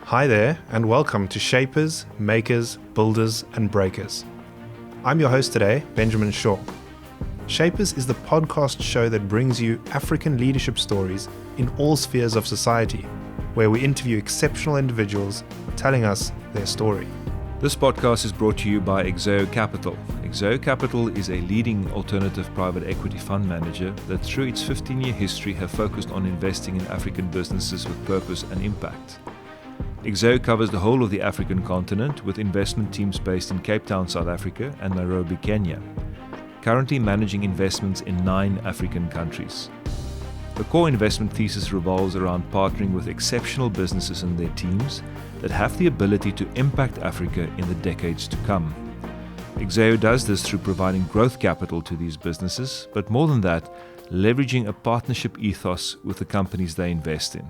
Hi there, and welcome to Shapers, Makers, Builders, and Breakers. I'm your host today, Benjamin Shaw. Shapers is the podcast show that brings you African leadership stories in all spheres of society, where we interview exceptional individuals telling us their story. This podcast is brought to you by GIIG Capital. GIIG Capital is a leading alternative private equity fund manager that through its 15-year history have focused on investing in African businesses with purpose and impact. GIIG covers the whole of the African continent with investment teams based in Cape Town, South Africa and Nairobi, Kenya, currently managing investments in 9 African countries. The core investment thesis revolves around partnering with exceptional businesses and their teams that have the ability to impact Africa in the decades to come. GIIG does this through providing growth capital to these businesses, but more than that, leveraging a partnership ethos with the companies they invest in.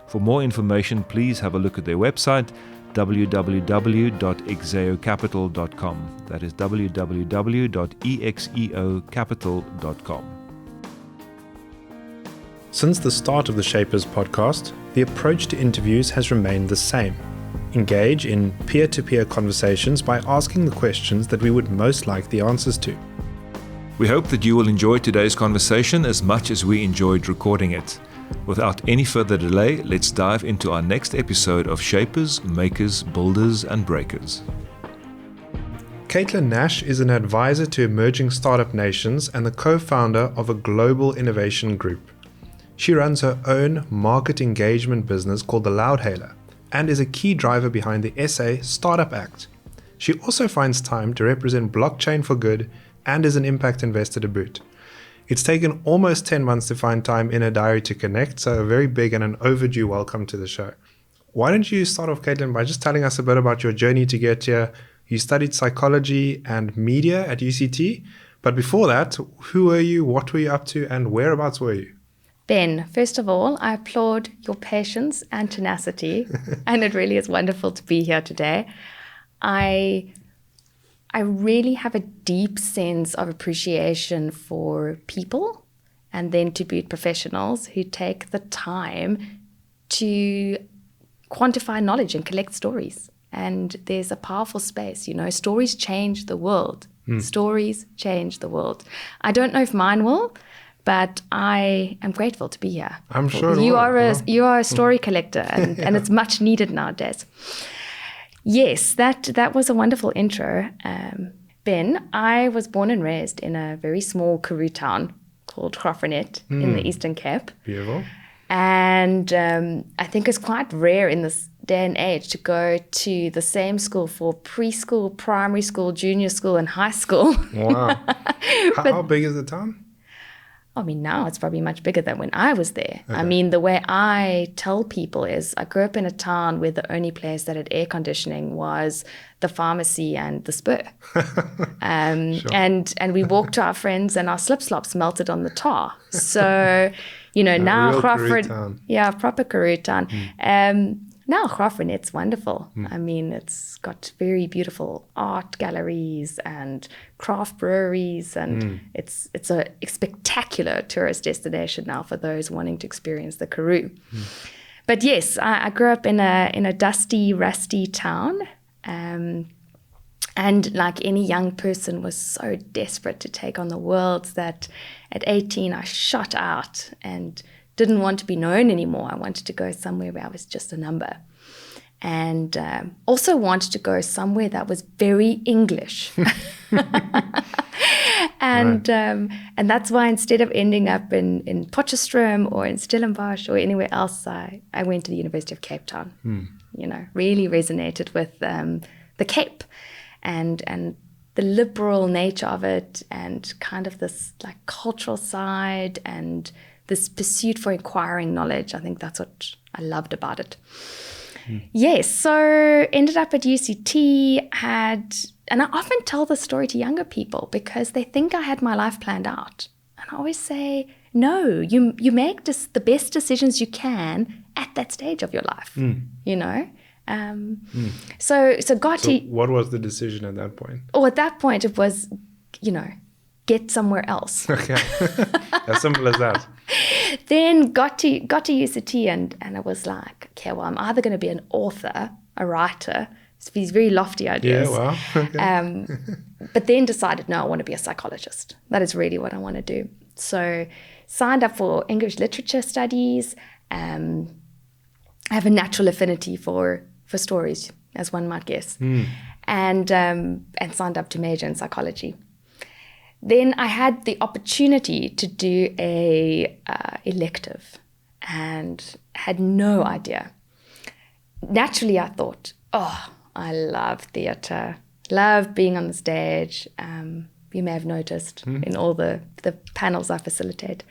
For more information, please have a look at their website, www.exeocapital.com. That is www.exeocapital.com. Since the start of the Shapers podcast, the approach to interviews has remained the same. Engage in peer-to-peer conversations by asking the questions that we would most like the answers to. We hope that you will enjoy today's conversation as much as we enjoyed recording it. Without any further delay, let's dive into our next episode of Shapers, Makers, Builders, and Breakers. Caitlin Nash is an advisor to emerging startup nations and the co-founder of a global innovation group. She runs her own market engagement business called the Loudhailer and is a key driver behind the SA Startup Act. She also finds time to represent Blockchain for Good and is an impact investor to boot. It's taken almost 10 months to find time in her diary to connect, so a very big and an overdue welcome to the show. Why don't you start off, Caitlin, by just telling us a bit about your journey to get here? You studied psychology and media at UCT, but before that, who were you, what were you up to, and whereabouts were you? Ben, first of all, I applaud your patience and tenacity, and it really is wonderful to be here today. I really have a deep sense of appreciation for people and then to boot professionals who take the time to quantify knowledge and collect stories. And there's a powerful space, stories change the world. Stories change the world. I don't know if mine will, but I am grateful to be here. I'm sure you are a story collector, and, and it's much needed nowadays. Yes, that was a wonderful intro. Ben, I was born and raised in a very small Karoo town called Graaff-Reinet in the Eastern Cape. Beautiful. And I think it's quite rare in this day and age to go to the same school for preschool, primary school, junior school, and high school. Wow. How big is the town? I mean, now it's probably much bigger than when I was there. Okay. I mean, the way I tell people is I grew up in a town where the only place that had air conditioning was the pharmacy and the Spur. Sure. And we walked to our friends and our slip-slops melted on the tar. So, now Graaff-Reinet. Yeah, proper Karoo town. Now Graaff-Reinet's wonderful. I mean, it's got very beautiful art galleries and craft breweries, and it's a spectacular tourist destination now for those wanting to experience the Karoo. But yes, I grew up in a dusty, rusty town, and like any young person was so desperate to take on the world that at 18 I shot out and didn't want to be known anymore. I wanted to go somewhere where I was just a number. And also wanted to go somewhere that was very English. And that's why instead of ending up in Potchefstroom or in Stellenbosch or anywhere else, I went to the University of Cape Town. Really resonated with the Cape and the liberal nature of it, and kind of this like cultural side and this pursuit for acquiring knowledge. I think that's what I loved about it. Yes, so ended up at UCT, and I often tell this story to younger people because they think I had my life planned out. And I always say, no, you make just the best decisions you can at that stage of your life, So what was the decision at that point? Oh, at that point it was, get somewhere else. Okay, as simple as that. Then got to UCT and I was like, okay, well, I'm either going to be an author, a writer. It's these very lofty ideas. Yeah, wow. Okay. But then decided, no, I want to be a psychologist. That is really what I want to do. So signed up for English literature studies. I have a natural affinity for stories, as one might guess, and signed up to major in psychology. Then I had the opportunity to do a elective and had no idea. Naturally, I thought, oh, I love theatre, love being on the stage. You may have noticed in all the panels I facilitate.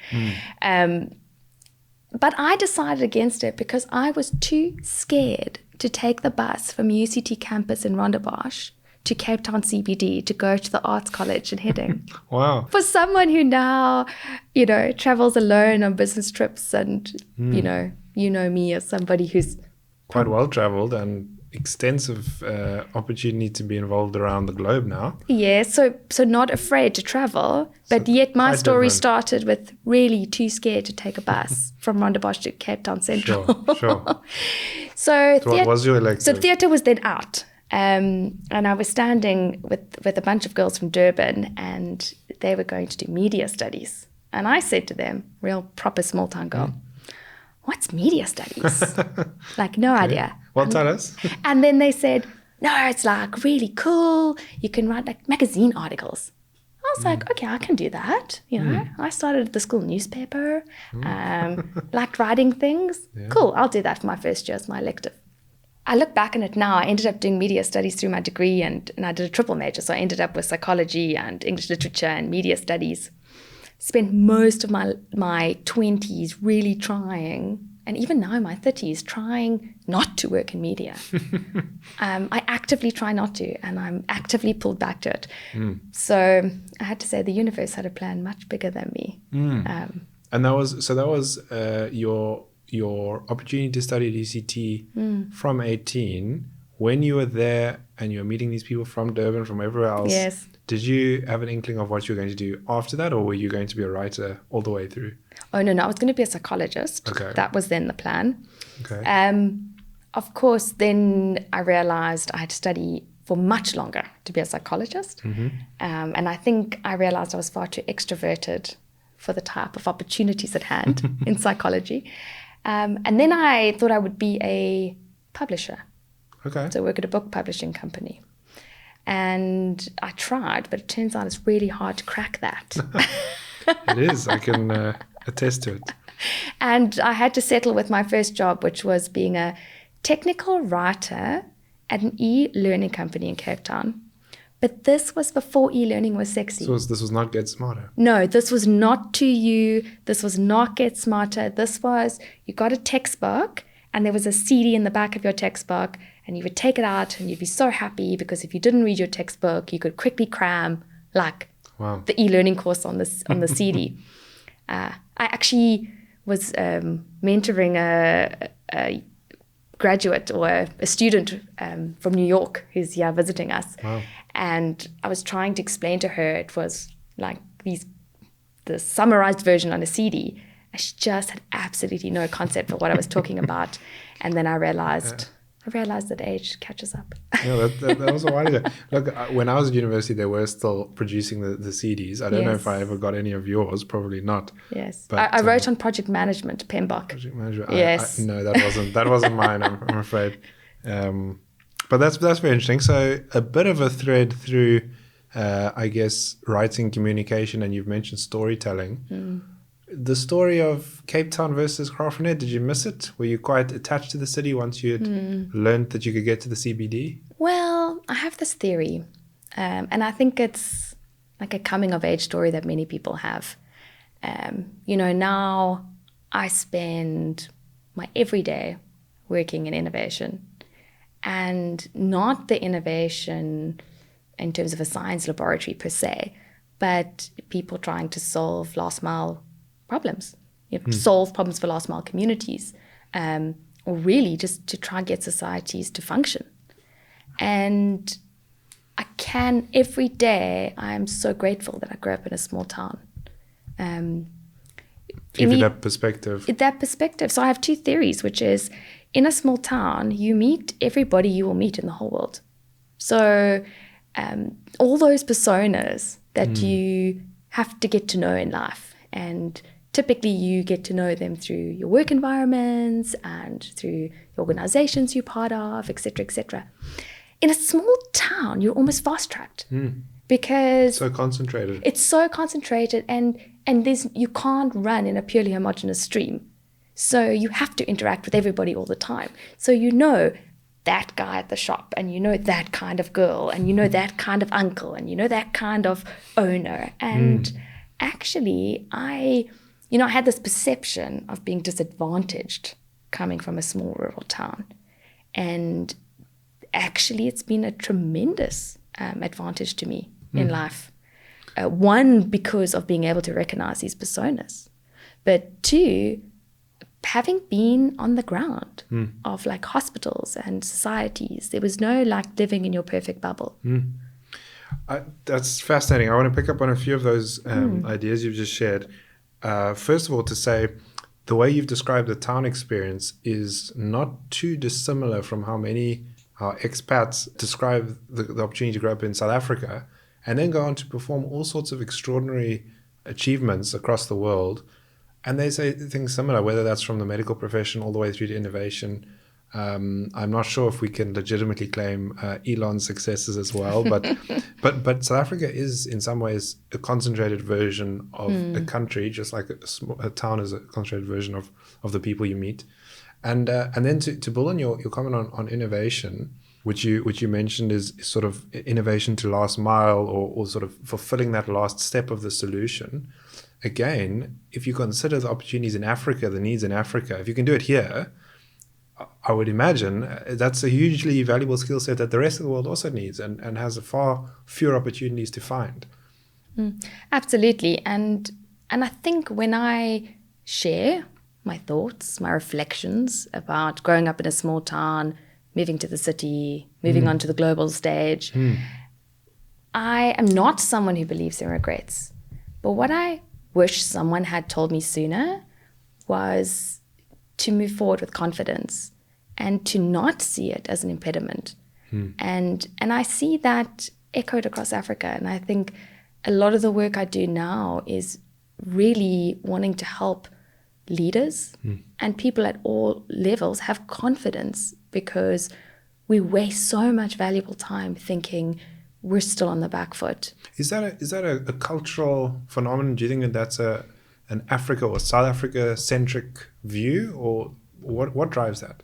But I decided against it because I was too scared to take the bus from UCT campus in Rondebosch to Cape Town CBD to go to the Arts College in Hidding. Wow. For someone who now, travels alone on business trips and, you know me as somebody who's Quite well traveled and extensive opportunity to be involved around the globe now. Yeah, so not afraid to travel, but yet my story started with really too scared to take a bus from Rondebosch to Cape Town Central. Sure. So what was your elective? So theatre was then out. And I was standing with a bunch of girls from Durban and they were going to do media studies. And I said to them, real proper small town girl, what's media studies? Like, no idea. Well, tell us. And then they said, no, it's like really cool. You can write like magazine articles. I was like, okay, I can do that. I started at the school newspaper, liked writing things. Yeah. Cool, I'll do that for my first year as my elective. I look back on it now, I ended up doing media studies through my degree and I did a triple major. So I ended up with psychology and English literature and media studies. Spent most of my 20s really trying, and even now in my 30s, trying not to work in media. I actively try not to, and I'm actively pulled back to it. So I had to say the universe had a plan much bigger than me. And that was your opportunity to study at UCT from 18. When you were there and you were meeting these people from Durban, from everywhere else, yes. Did you have an inkling of what you were going to do after that, or were you going to be a writer all the way through? Oh, no, I was going to be a psychologist. Okay. That was then the plan. Okay. Of course, then I realized I had to study for much longer to be a psychologist. And I think I realized I was far too extroverted for the type of opportunities at hand in psychology. And then I thought I would be a publisher. Okay. So work at a book publishing company. And I tried, but it turns out it's really hard to crack that. It is. I can attest to it. And I had to settle with my first job, which was being a technical writer at an e-learning company in Cape Town. But this was before e-learning was sexy. So this was not Get Smarter? No, this was not 2U. This was not Get Smarter. This was, you got a textbook and there was a CD in the back of your textbook and you would take it out and you'd be so happy because if you didn't read your textbook, you could quickly cram like the e-learning course on the CD. I actually was mentoring a graduate or a student from New York who's here visiting us. Wow. And I was trying to explain to her it was like the summarized version on a CD. And she just had absolutely no concept of what I was talking about. And then I realized that age catches up. Yeah, that was a while ago. Look, when I was at university, they were still producing the CDs. I don't know if I ever got any of yours. Probably not. Yes, but, I wrote on project management, PMBOK. Project management. Yes. No, that wasn't mine. I'm afraid. But that's very interesting. So a bit of a thread through, I guess, writing, communication, and you've mentioned storytelling. The story of Cape Town versus Graaff-Reinet, did you miss it? Were you quite attached to the city once you had learned that you could get to the CBD? Well, I have this theory, and I think it's like a coming-of-age story that many people have. Now I spend my everyday working in innovation, and not the innovation in terms of a science laboratory per se, but people trying to solve last-mile problems, solve problems for last mile communities, or really just to try and get societies to function. And every day, I am so grateful that I grew up in a small town. Give you that perspective. That perspective. So I have two theories, which is in a small town, you meet everybody you will meet in the whole world. So all those personas that you have to get to know in life, and typically you get to know them through your work environments and through the organizations you're part of, etc., etc. In a small town, you're almost fast-tracked because so concentrated. It's so concentrated, and you can't run in a purely homogeneous stream. So you have to interact with everybody all the time. So you know that guy at the shop, and you know that kind of girl, and you know that kind of uncle, and you know that kind of owner. And actually, I had this perception of being disadvantaged coming from a small rural town. And actually, it's been a tremendous advantage to me in life. One, because of being able to recognize these personas. But two, having been on the ground of like hospitals and societies, there was no like living in your perfect bubble. That's fascinating. I want to pick up on a few of those ideas you've just shared. First of all, to say the way you've described the town experience is not too dissimilar from how many expats describe the opportunity to grow up in South Africa and then go on to perform all sorts of extraordinary achievements across the world. And they say things similar, whether that's from the medical profession all the way through to innovation. I'm not sure if we can legitimately claim Elon's successes as well, but South Africa is in some ways a concentrated version of a country, just like a town is a concentrated version of the people you meet. And then to build on your comment on innovation, which you mentioned is sort of innovation to last mile or sort of fulfilling that last step of the solution. Again, if you consider the opportunities in Africa, the needs in Africa, if you can do it here, I would imagine that's a hugely valuable skill set that the rest of the world also needs and has far fewer opportunities to find. Absolutely. And I think when I share my thoughts, my reflections about growing up in a small town, moving to the city, moving on to the global stage, I am not someone who believes in regrets. But what I wish someone had told me sooner was to move forward with confidence and to not see it as an impediment. And I see that echoed across Africa. And I think a lot of the work I do now is really wanting to help leaders and people at all levels have confidence, because we waste so much valuable time thinking we're still on the back foot. Is that a cultural phenomenon? Do you think that that's an Africa or South Africa centric view, or what drives that?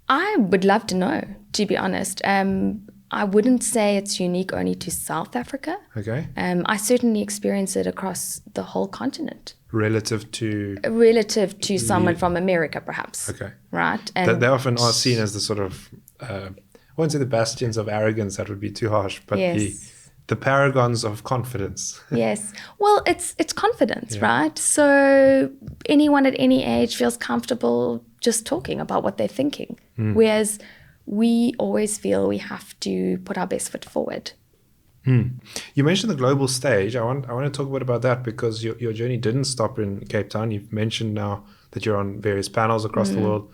I would love to know, to be honest. I wouldn't say it's unique only to South Africa. Okay. I certainly experience it across the whole continent. Relative to someone from America, perhaps. Okay. Right. And they often are seen as the sort of, I won't say the bastions of arrogance, that would be too harsh, but the paragons of confidence. Yes. Well, it's confidence, right? So anyone at any age feels comfortable just talking about what they're thinking, whereas we always feel we have to put our best foot forward. You mentioned the global stage. I want to talk a bit about that, because your journey didn't stop in Cape Town. You've mentioned now that you're on various panels across the world.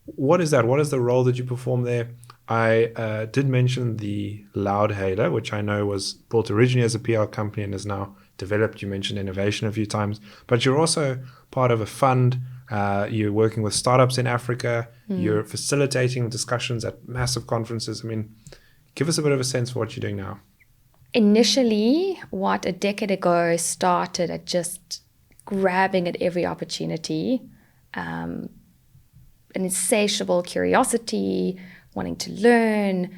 What is that? What is the role that you perform there? I did mention the Loudhailer, which I know was built originally as a PR company and is now developed. You mentioned innovation a few times, but you're also part of a fund. You're working with startups in Africa. You're facilitating discussions at massive conferences. I mean, give us a bit of a sense for what you're doing now. Initially, what a decade ago started at just grabbing at every opportunity, an insatiable curiosity, wanting to learn,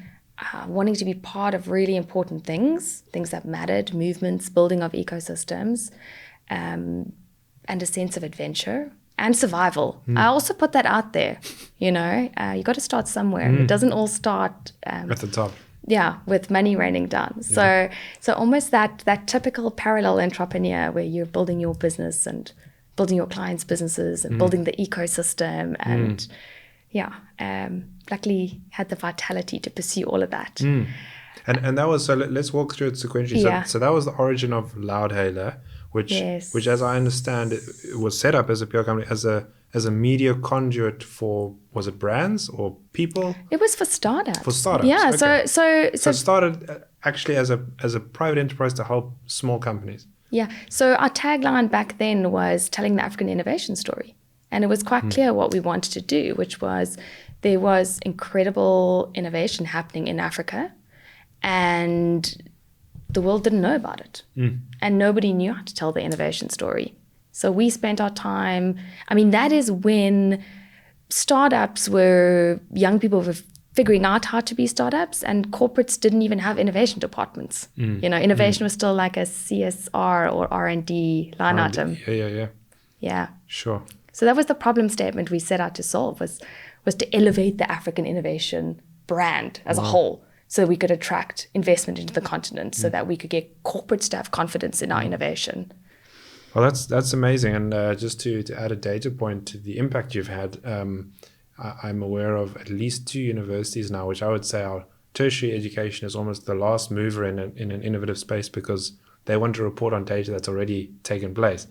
wanting to be part of really important things that mattered, movements, building of ecosystems, and a sense of adventure and survival. I also put that out there, you got to start somewhere. It doesn't all start at the top. Yeah, with money raining down. So almost that typical parallel entrepreneur where you're building your business and building your clients' businesses and building the ecosystem and luckily had the vitality to pursue all of that. And that was, so let's walk through it sequentially. So that was the origin of Loudhailer, which Yes. which as I understand it was set up as a PR company as a media conduit for, was it brands or people? It was for startups. For startups, Yeah. okay. So So it started actually as a private enterprise to help small companies. yeah. So our tagline back then was telling the African innovation story. And it was quite clear what we wanted to do, which was there was incredible innovation happening in Africa, and the world didn't know about it. And nobody knew how to tell the innovation story. So we spent our time, I mean, that is when startups were, young people were figuring out how to be startups, and corporates didn't even have innovation departments. You know, innovation was still like a CSR or R&D line item. Yeah. Yeah. Sure. So that was the problem statement we set out to solve, was to elevate the African innovation brand as a whole, so we could attract investment into the continent, so that we could get corporates to have confidence in our innovation. Well, that's amazing. And just to add a data point to the impact you've had, I'm aware of at least 2 universities now, which I would say our tertiary education is almost the last mover in an innovative space, because they want to report on data that's already taken place.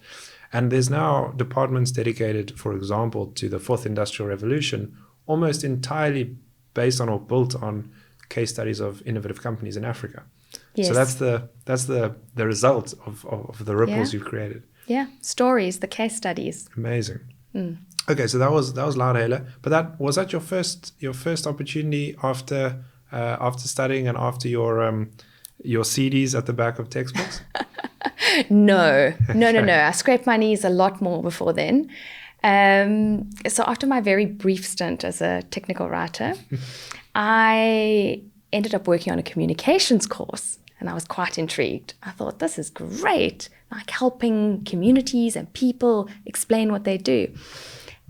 And there's now departments dedicated, for example, to the 4th Industrial Revolution, almost entirely based on or built on case studies of innovative companies in Africa. Yes. So that's the result of the ripples you've created. Yeah, stories, the case studies. Amazing. Okay, so that was Loudhailer. But was that your first opportunity after studying and after your CDs at the back of textbooks? No. I scraped my knees a lot more before then. So after my very brief stint as a technical writer, I ended up working on a communications course, and I was quite intrigued. I thought, this is great, like helping communities and people explain what they do.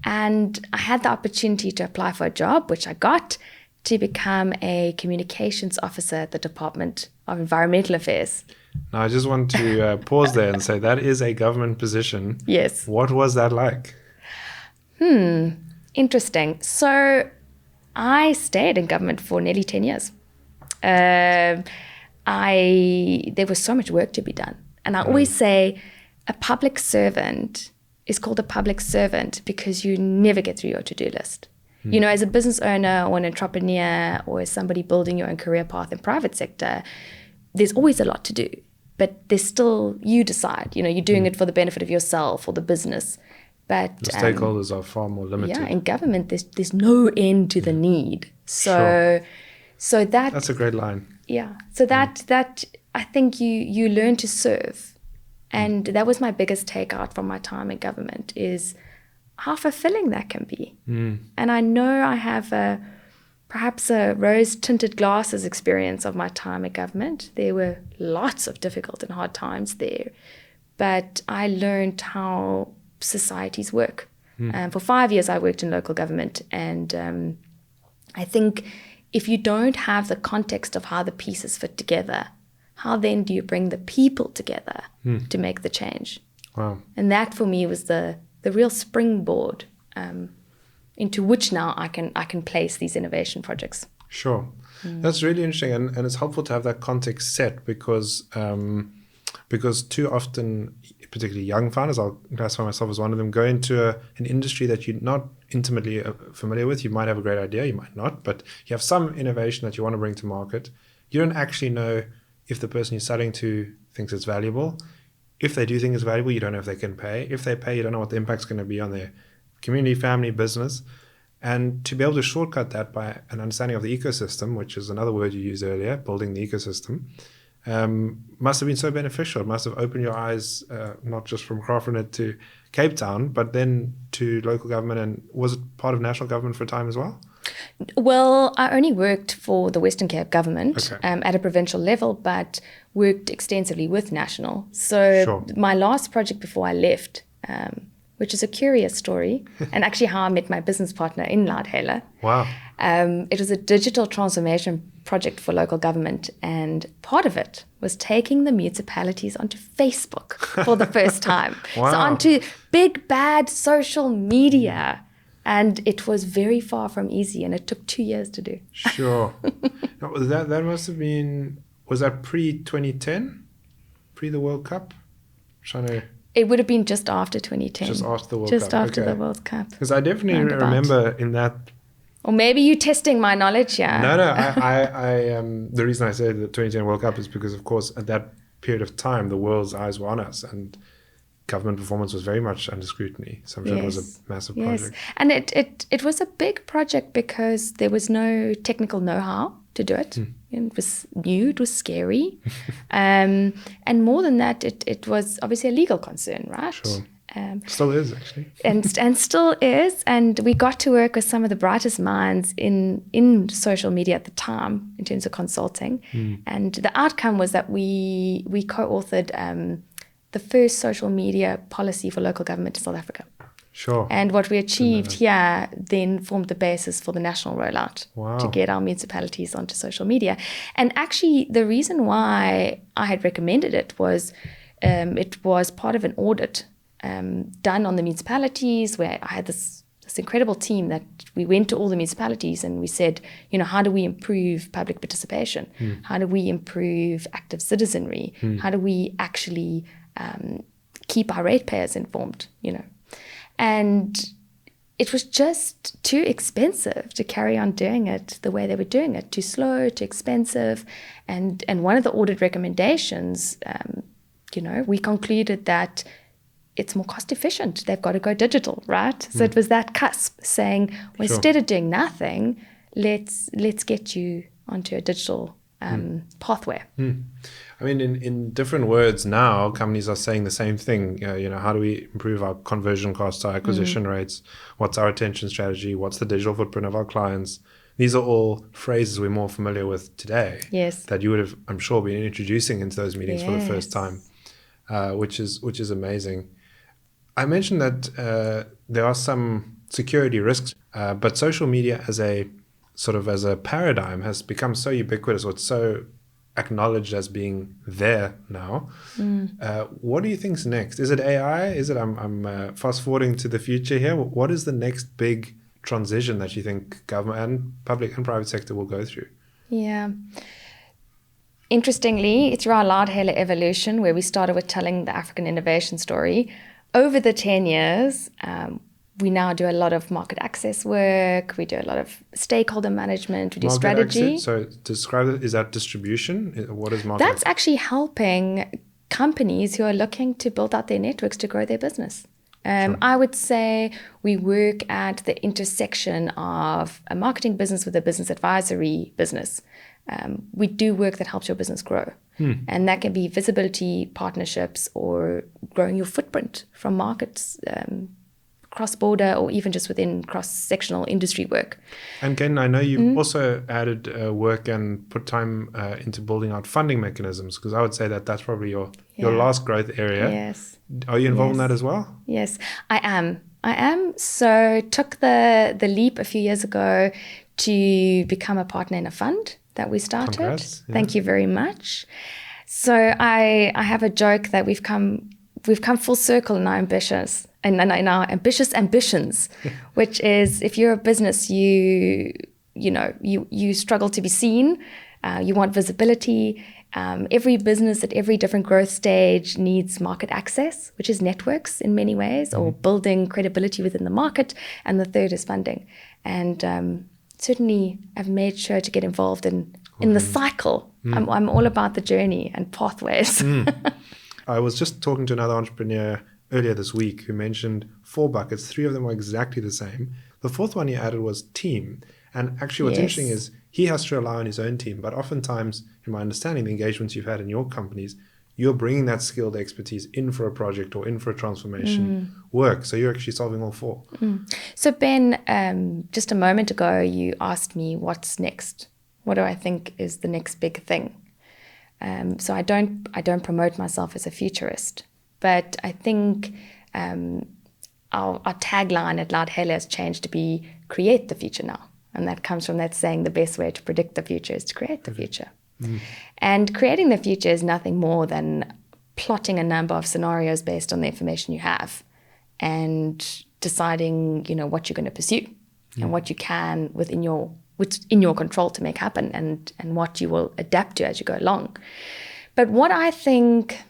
And I had the opportunity to apply for a job, which I got, to become a communications officer at the Department of Environmental Affairs. Now, I just want to pause there and say that is a government position. Yes. What was that like? Interesting. So I stayed in government for nearly 10 years. There was so much work to be done. And I always say a public servant is called a public servant because you never get through your to-do list. You know, as a business owner or an entrepreneur or as somebody building your own career path in private sector, there's always a lot to do. But there's still, you decide, you know, you're doing it for the benefit of yourself or the business. But the stakeholders are far more limited. Yeah, in government, there's no end to the need. So that's a great line. Yeah. So that I think you learn to serve. And that was my biggest takeout from my time in government, is how fulfilling that can be. And I know I have perhaps a rose-tinted glasses experience of my time in government. There were lots of difficult and hard times there. But I learned how societies work. For 5 years, I worked in local government. And I think if you don't have the context of how the pieces fit together, how then do you bring the people together to make the change? Wow. And that for me was the real springboard into which now I can place these innovation projects. Sure. That's really interesting. And it's helpful to have that context set because too often, particularly young founders, I'll classify myself as one of them, go into an industry that you're not intimately familiar with. You might have a great idea, you might not, but you have some innovation that you want to bring to market. You don't actually know if the person you're selling to thinks it's valuable. If they do think it's valuable, you don't know if they can pay. If they pay, you don't know what the impact's going to be on their community, family, business. And to be able to shortcut that by an understanding of the ecosystem, which is another word you used earlier, building the ecosystem, must have been so beneficial. It must have opened your eyes, not just from Graaff-Reinet to Cape Town, but then to local government. And was it part of national government for a time as well? Well, I only worked for the Western Cape government at a provincial level, but worked extensively with national. So my last project before I left, which is a curious story, and actually how I met my business partner in Loudhailer. Wow. It was a digital transformation project for local government, and part of it was taking the municipalities onto Facebook for the first time. Wow. So onto big, bad social media. And it was very far from easy, and it took 2 years to do. Sure. Now, that must have been, was that pre-2010? Pre the World Cup? trying to... It would have been just after 2010. Just after the World Just Cup. after the World Cup. Because I definitely remember in that... Or maybe you're testing my knowledge here. No, the reason I say the 2010 World Cup is because, of course, at that period of time, the world's eyes were on us, and government performance was very much under scrutiny. So I'm sure it was a massive project. And it was a big project because there was no technical know-how to do it. It was new, it was scary. And more than that, it was obviously a legal concern, right? Sure. Still is, actually. and still is. And we got to work with some of the brightest minds in social media at the time in terms of consulting. And the outcome was that we co-authored the first social media policy for local government in South Africa. Sure. And what we achieved here then formed the basis for the national rollout to get our municipalities onto social media. And actually, the reason why I had recommended it was part of an audit done on the municipalities, where I had this incredible team that we went to all the municipalities and we said, how do we improve public participation? How do we improve active citizenry? How do we actually keep our ratepayers informed, And it was just too expensive to carry on doing it the way they were doing it, too slow, too expensive. And one of the audit recommendations, we concluded that it's more cost efficient. They've got to go digital, right? So it was that cusp saying, well, instead of doing nothing, let's get you onto a digital pathway. I mean, in different words now, companies are saying the same thing. How do we improve our conversion costs, our acquisition rates? What's our retention strategy? What's the digital footprint of our clients? These are all phrases we're more familiar with today. Yes. That you would have, I'm sure, been introducing into those meetings for the first time, which is amazing. I mentioned that there are some security risks, but social media as a paradigm has become so ubiquitous, or it's so acknowledged as being there now. What do you think's next? Is it AI? Is it I'm fast forwarding to the future here? What is the next big transition that you think government and public and private sector will go through? Yeah. Interestingly, through our Loudhailer evolution, where we started with telling the African innovation story, over the 10 years, we now do a lot of market access work. We do a lot of stakeholder management. We do strategy. So describe it. Is that distribution? What is market? That's actually helping companies who are looking to build out their networks to grow their business. I would say we work at the intersection of a marketing business with a business advisory business. We do work that helps your business grow. And that can be visibility, partnerships, or growing your footprint from markets, cross-border, or even just within cross-sectional industry work. And Ken, I know you've also added work and put time into building out funding mechanisms, because I would say that that's probably your last growth area. Yes. Are you involved in that as well? Yes, I am. So took the leap a few years ago to become a partner in a fund that we started. Congrats. Yeah. Thank you very much. So I have a joke that we've come full circle in our ambitions and in our ambitious ambitions, which is, if you're a business, you struggle to be seen, you want visibility. Every business at every different growth stage needs market access, which is networks in many ways, or building credibility within the market. And the third is funding. And certainly I've made sure to get involved in the cycle. I'm all about the journey and pathways. I was just talking to another entrepreneur earlier this week who mentioned 4 buckets. 3 of them were exactly the same. The 4th one he added was team. And actually what's interesting is he has to rely on his own team. But oftentimes, in my understanding, the engagements you've had in your companies, you're bringing that skilled expertise in for a project or in for a transformation work. So you're actually solving all 4. So Ben, just a moment ago, you asked me what's next. What do I think is the next big thing? So I don't promote myself as a futurist, but I think our tagline at Loudhailer has changed to be create the future now. And that comes from that saying, the best way to predict the future is to create the future. And creating the future is nothing more than plotting a number of scenarios based on the information you have and deciding, what you're going to pursue and what you can within your control to make happen, and what you will adapt to as you go along. But what I think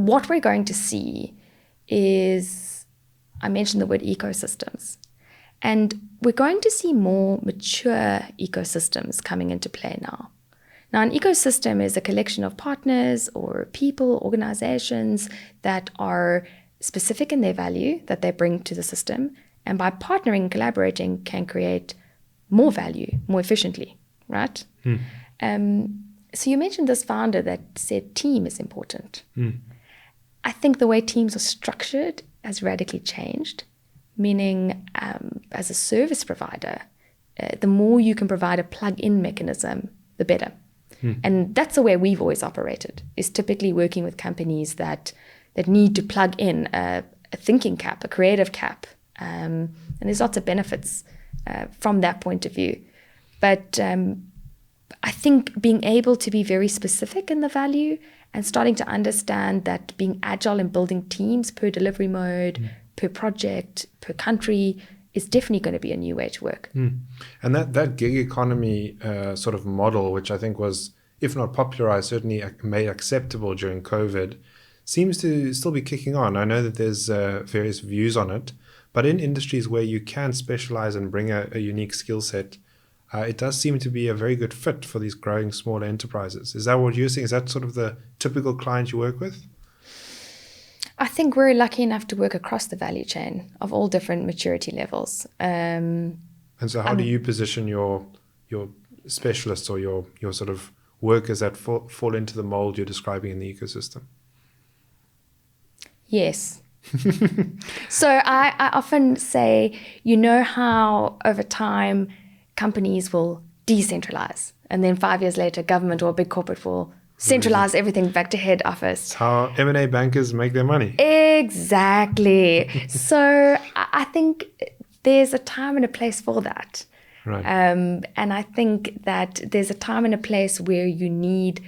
what we're going to see is, I mentioned the word ecosystems, and we're going to see more mature ecosystems coming into play now. Now, an ecosystem is a collection of partners or people, organizations that are specific in their value that they bring to the system, and by partnering and collaborating can create more value more efficiently, right? So you mentioned this founder that said team is important. I think the way teams are structured has radically changed, meaning as a service provider, the more you can provide a plug-in mechanism, the better. And that's the way we've always operated, is typically working with companies that need to plug in a thinking cap, a creative cap. And there's lots of benefits from that point of view. But I think being able to be very specific in the value and starting to understand that being agile and building teams per delivery mode, per project, per country is definitely going to be a new way to work. And that gig economy sort of model, which I think was, if not popularized, certainly made acceptable during COVID, seems to still be kicking on. I know that there's various views on it, but in industries where you can specialize and bring a unique skill set, it does seem to be a very good fit for these growing smaller enterprises. Is that what you're seeing? Is that sort of the typical client you work with? I think we're lucky enough to work across the value chain of all different maturity levels. And so how do you position your specialists or your sort of workers that fall into the mold you're describing in the ecosystem? Yes. So I often say, you know how over time companies will decentralize, and then 5 years later government or a big corporate will centralize everything back to head office. It's how M&A bankers make their money. Exactly. So I think there's a time and a place for that. Right. And I think that there's a time and a place where you need,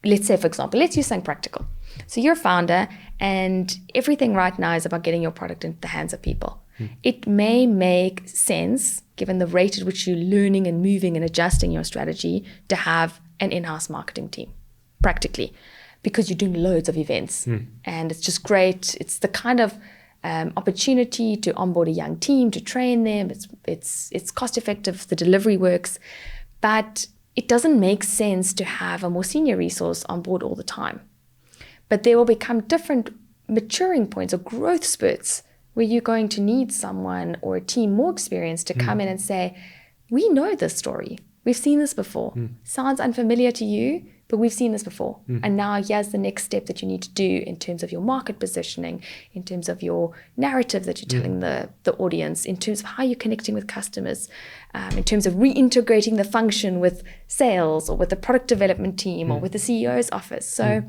let's say, for example, let's use something practical. So you're a founder and everything right now is about getting your product into the hands of people. It may make sense, given the rate at which you're learning and moving and adjusting your strategy, to have an in-house marketing team, practically, because you're doing loads of events and it's just great. It's the kind of opportunity to onboard a young team, to train them. It's cost effective, the delivery works, but it doesn't make sense to have a more senior resource on board all the time. But there will become different maturing points or growth spurts where you're going to need someone or a team more experienced to come in and say, we know this story. We've seen this before. Sounds unfamiliar to you, but we've seen this before. And now here's the next step that you need to do in terms of your market positioning, in terms of your narrative that you're telling the audience, in terms of how you're connecting with customers, in terms of reintegrating the function with sales or with the product development team or with the CEO's office. So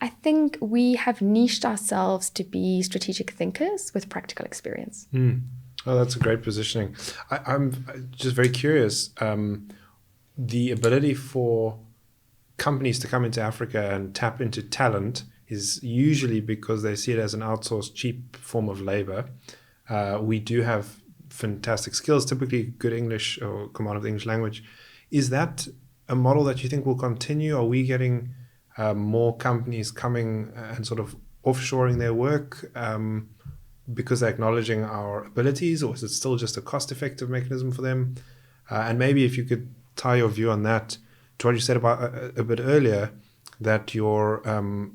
I think we have niched ourselves to be strategic thinkers with practical experience. Oh, that's a great positioning. I'm just very curious. The ability for companies to come into Africa and tap into talent is usually because they see it as an outsourced, cheap form of labor. We do have fantastic skills, typically good English or command of the English language. Is that a model that you think will continue? Are we getting more companies coming and sort of offshoring their work because they're acknowledging our abilities, or is it still just a cost-effective mechanism for them? And maybe if you could tie your view on that to what you said about a bit earlier, that your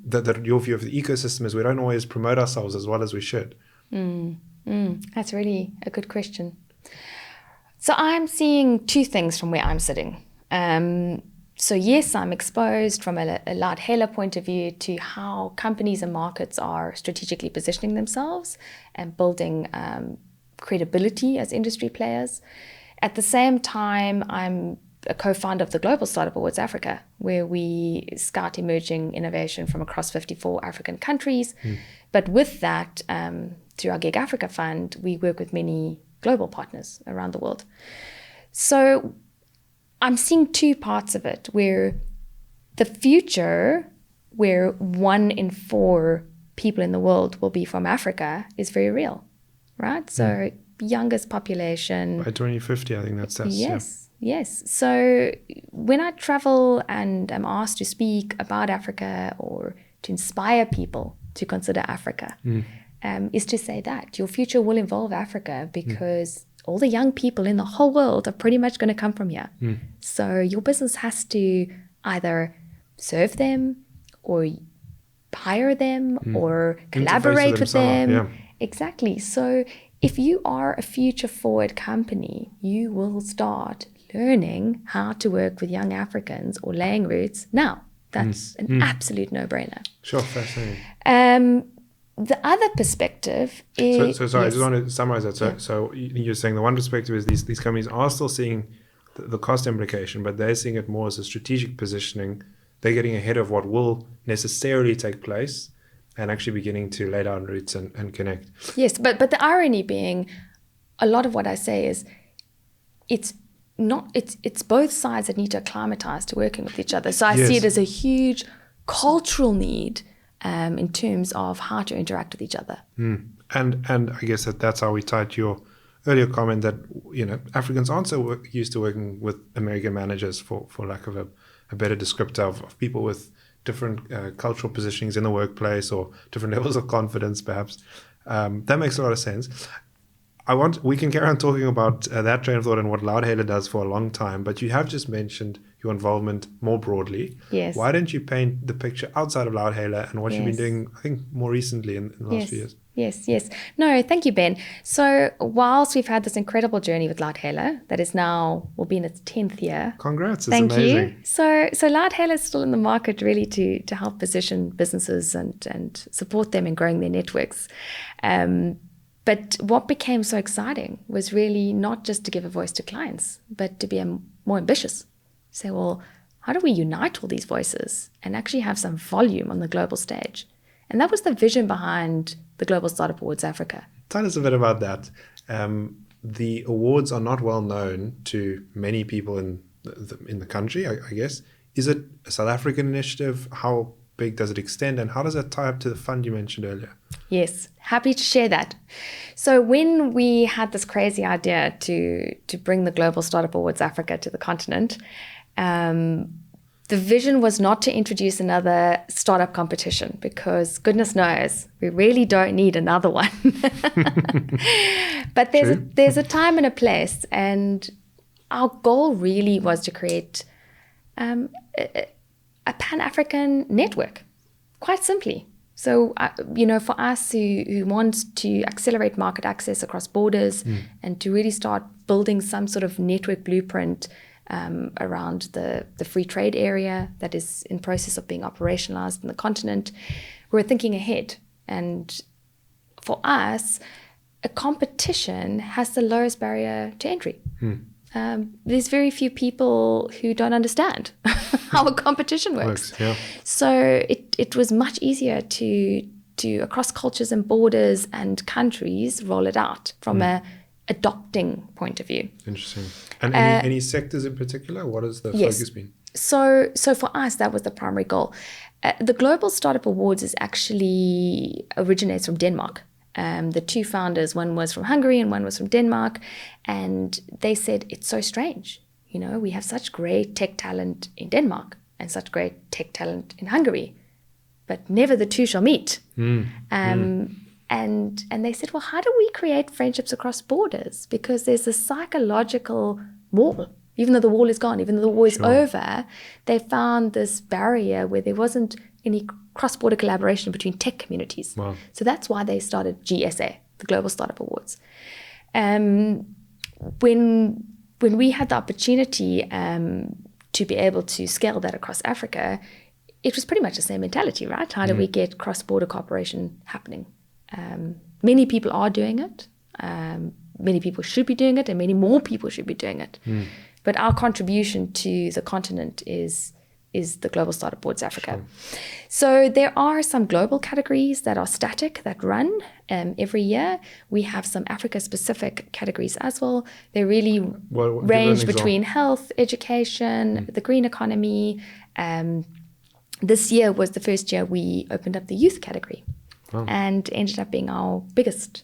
that your view of the ecosystem is we don't always promote ourselves as well as we should. That's really a good question. So I'm seeing two things from where I'm sitting. So yes, I'm exposed from a Loudhailer point of view to how companies and markets are strategically positioning themselves and building credibility as industry players. At the same time, I'm a co-founder of the Global Startup Awards Africa, where we scout emerging innovation from across 54 African countries. But with that, through our GIIG Africa Fund, we work with many global partners around the world. So I'm seeing two parts of it, where the future, where 1 in 4 people in the world will be from Africa, is very real, right? So youngest population. By 2050, I think that's Yes. So when I travel and I'm asked to speak about Africa or to inspire people to consider Africa, is to say that your future will involve Africa, because all the young people in the whole world are pretty much going to come from here. So your business has to either serve them or hire them or collaborate with them. Yeah. Exactly. So if you are a future forward company, you will start learning how to work with young Africans or laying roots now. That's an absolute no-brainer. Sure, fascinating. The other perspective is... So sorry, yes. I just want to summarize that. So you're saying the one perspective is these companies are still seeing the cost implication, but they're seeing it more as a strategic positioning. They're getting ahead of what will necessarily take place and actually beginning to lay down roots and connect. Yes, but the irony being, a lot of what I say is it's both sides that need to acclimatize to working with each other. So I see it as a huge cultural need in terms of how to interact with each other. And I guess that's how we tie to your earlier comment that, you know, Africans aren't so used to working with American managers, for lack of a better descriptor of people with different cultural positionings in the workplace or different levels of confidence, perhaps. That makes a lot of sense. We can carry on talking about that train of thought and what Loudhailer does for a long time, but you have just mentioned your involvement more broadly. Yes. Why don't you paint the picture outside of Loudhailer and what you've been doing, I think, more recently in the last few years? Yes. No, thank you, Ben. So whilst we've had this incredible journey with Loudhailer, that is now, will be in its 10th year. Congrats, it's Thank amazing. you. So Loudhailer is still in the market really to help position businesses and support them in growing their networks. But what became so exciting was really not just to give a voice to clients, but to be more ambitious. Say, well, how do we unite all these voices and actually have some volume on the global stage? And that was the vision behind the Global Startup Awards Africa. Tell us a bit about that. The awards are not well known to many people in the country, I guess. Is it a South African initiative? How big does it extend? And how does that tie up to the fund you mentioned earlier? Yes, happy to share that. So when we had this crazy idea to bring the Global Startup Awards Africa to the continent, the vision was not to introduce another startup competition, because goodness knows we really don't need another one. But there's a time and a place, and our goal really was to create a Pan-African network, quite simply. So, for us who want to accelerate market access across borders and to really start building some sort of network blueprint around the free trade area that is in process of being operationalized in the continent, we're thinking ahead. And for us, a competition has the lowest barrier to entry. There's very few people who don't understand how a competition works. So it was much easier to across cultures and borders and countries roll it out from a adopting point of view. Interesting. And any sectors in particular? What has the focus been? So for us, that was the primary goal. The Global Startup Awards originates from Denmark. The two founders, one was from Hungary and one was from Denmark, and they said, it's so strange. We have such great tech talent in Denmark and such great tech talent in Hungary, but never the two shall meet. And they said, well, how do we create friendships across borders? Because there's a psychological wall. Even though the wall is gone, even though the war is over, they found this barrier where there wasn't any cross-border collaboration between tech communities. Wow. So that's why they started GSA, the Global Startup Awards. When we had the opportunity to be able to scale that across Africa, it was pretty much the same mentality, right? How do we get cross-border cooperation happening? Many people are doing it. Many people should be doing it, and many more people should be doing it. But our contribution to the continent is the Global Startup Awards Africa. Sure. So there are some global categories that are static, that run every year. We have some Africa-specific categories as well. They really range between health, education, the green economy. This year was the first year we opened up the youth category. Wow. And ended up being our biggest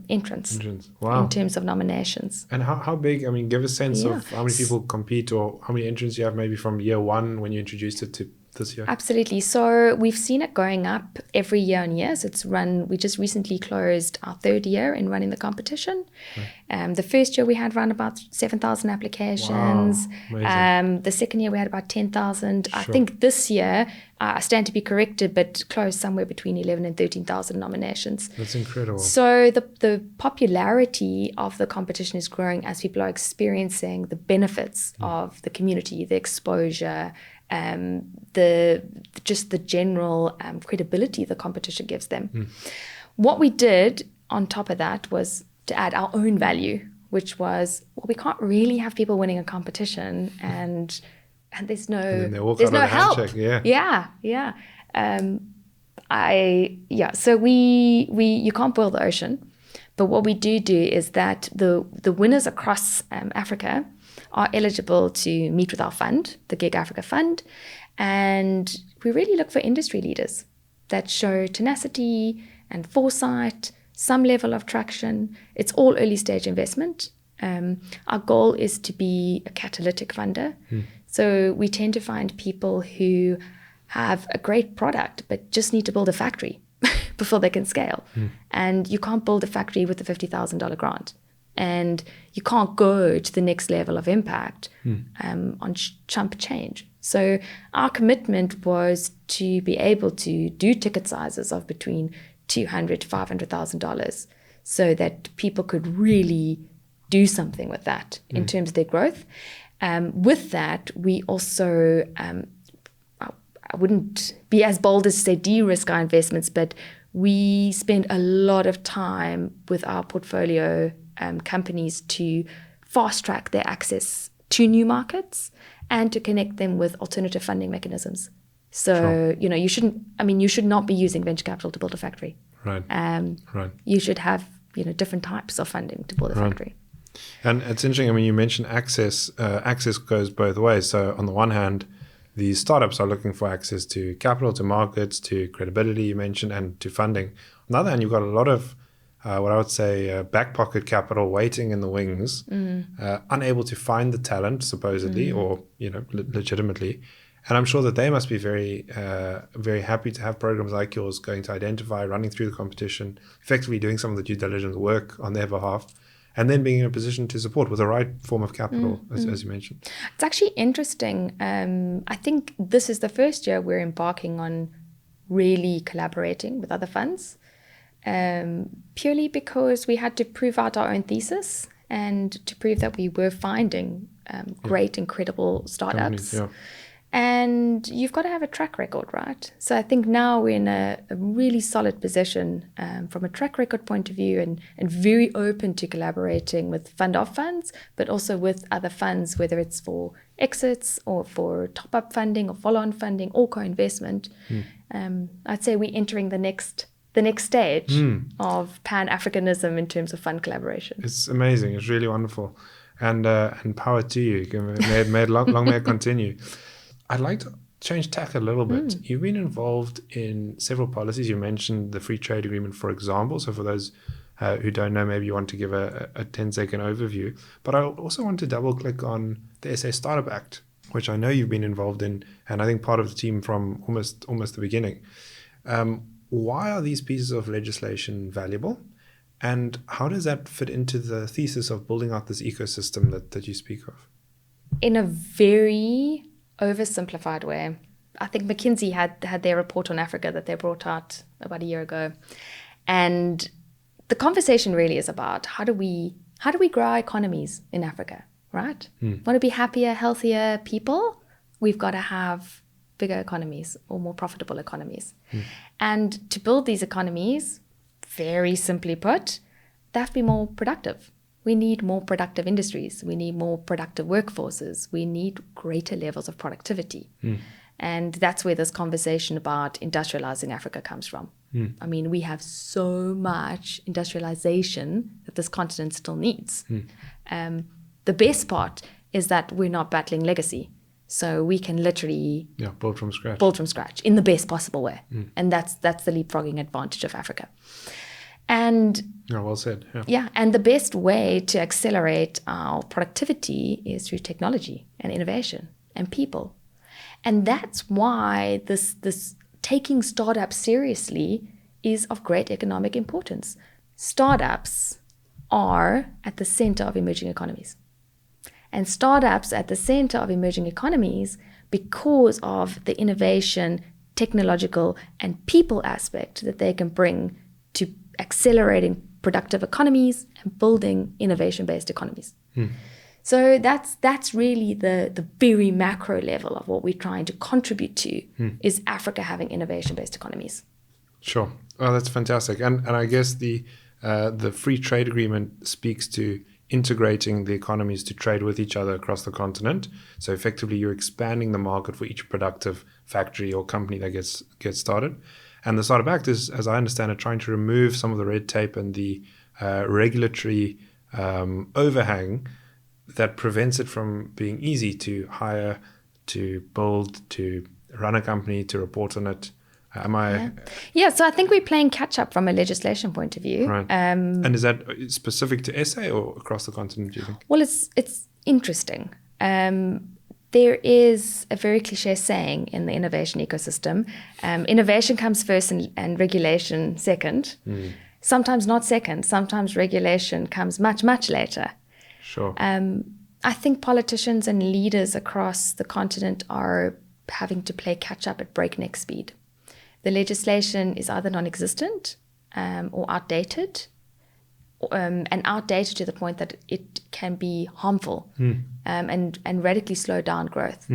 entrance. Wow. In terms of nominations. And how big, give a sense of how many people compete or how many entrants you have maybe from year one when you introduced it to this year? Absolutely. So we've seen it going up every year on year. So we just recently closed our third year in running the competition. Right. The first year we had around about 7,000 applications. Wow. The second year we had about 10,000. Sure. I think this year, I stand to be corrected, but closed somewhere between 11 and 13,000 nominations. That's incredible. So the popularity of the competition is growing as people are experiencing the benefits of the community, the exposure, the general credibility the competition gives them. What we did on top of that was to add our own value, which was, well, we can't really have people winning a competition and there's no help. Yeah. So you can't boil the ocean, but what we do is that the winners across Africa are eligible to meet with our fund, the GIIG Africa Fund, and we really look for industry leaders that show tenacity and foresight, some level of traction. It's all early stage investment. Our goal is to be a catalytic funder. So we tend to find people who have a great product but just need to build a factory before they can scale. And you can't build a factory with a $50,000 grant. And you can't go to the next level of impact on chump change. So our commitment was to be able to do ticket sizes of between $200,000 to $500,000 so that people could really do something with that in terms of their growth. With that, we also, I wouldn't be as bold as to say de-risk our investments, but we spend a lot of time with our portfolio companies to fast track their access to new markets and to connect them with alternative funding mechanisms. So, you should not be using venture capital to build a factory. Right. You should have, different types of funding to build a factory. And it's interesting. I mean, you mentioned access. Access goes both ways. So on the one hand, the startups are looking for access to capital, to markets, to credibility, you mentioned, and to funding. On the other hand, you've got a lot of what I would say back pocket capital waiting in the wings, unable to find the talent, supposedly, or legitimately. And I'm sure that they must be very, very happy to have programs like yours going to identify, running through the competition, effectively doing some of the due diligence work on their behalf, and then being in a position to support with the right form of capital, as you mentioned. It's actually interesting. I think this is the first year we're embarking on really collaborating with other funds, purely because we had to prove out our own thesis and to prove that we were finding great, incredible startups. And you've got to have a track record, right? So I think now we're in a really solid position from a track record point of view and very open to collaborating with fund of funds, but also with other funds, whether it's for exits or for top-up funding or follow-on funding or co-investment. I'd say we're entering the next stage of Pan-Africanism in terms of fund collaboration. It's amazing. It's really wonderful. And power to you. Long may it continue. I'd like to change tack a little bit. You've been involved in several policies. You mentioned the free trade agreement, for example. So for those who don't know, maybe you want to give a 10-second overview. But I also want to double click on the SA Startup Act, which I know you've been involved in, and I think part of the team from almost the beginning. Why are these pieces of legislation valuable? And how does that fit into the thesis of building out this ecosystem that you speak of? In a very oversimplified way, I think McKinsey had their report on Africa that they brought out about a year ago, and the conversation really is about how do we grow our economies in Africa, right? Want to be happier, healthier people? We've got to have bigger economies or more profitable economies, and to build these economies, very simply put, they have to be more productive. We need more productive industries. We need more productive workforces. We need greater levels of productivity. And that's where this conversation about industrializing Africa comes from. I mean, we have so much industrialization that this continent still needs. The best part is that we're not battling legacy. So we can literally build from scratch in the best possible way. And that's the leapfrogging advantage of Africa. And well said. And the best way to accelerate our productivity is through technology and innovation and people. And that's why this taking startups seriously is of great economic importance. Startups are at the center of emerging economies. And startups at the center of emerging economies, because of the innovation, technological, and people aspect that they can bring to accelerating productive economies and building innovation-based economies. So that's really the very macro level of what we're trying to contribute to, is Africa having innovation-based economies. Sure. Oh, that's fantastic. And I guess the free trade agreement speaks to integrating the economies to trade with each other across the continent. So effectively, you're expanding the market for each productive factory or company that gets started. And the Startup Act is, as I understand it, trying to remove some of the red tape and the regulatory overhang that prevents it from being easy to hire, to build, to run a company, to report on it. Am I? Yeah, so I think we're playing catch up from a legislation point of view. Right. And is that specific to SA or across the continent, do you think? Well, it's interesting. There is a very cliche saying in the innovation ecosystem, innovation comes first and regulation second. Sometimes not second, sometimes regulation comes much, much later. Sure. I think politicians and leaders across the continent are having to play catch up at breakneck speed. The legislation is either non-existent or outdated, and outdated to the point that it can be harmful and radically slow down growth.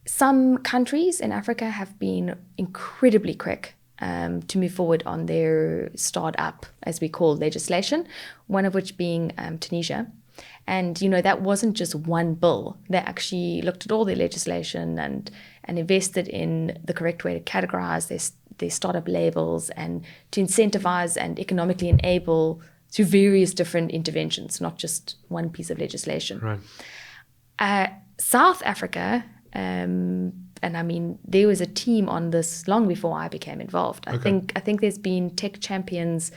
Some countries in Africa have been incredibly quick to move forward on their start-up, as we call legislation, one of which being Tunisia. And, that wasn't just one bill. They actually looked at all their legislation and invested in the correct way to categorize their startup labels and to incentivize and economically enable through various different interventions, not just one piece of legislation. Right. South Africa, and I mean, there was a team on this long before I became involved. I think there's been tech champions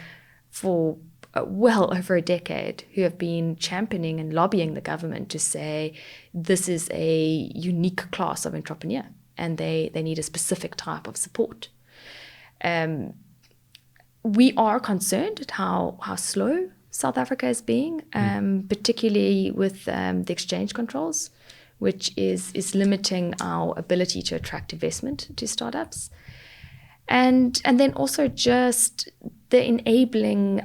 for well over a decade who have been championing and lobbying the government to say this is a unique class of entrepreneur and they need a specific type of support. We are concerned at how slow South Africa is being, particularly with the exchange controls, which is limiting our ability to attract investment to startups. And then also just the enabling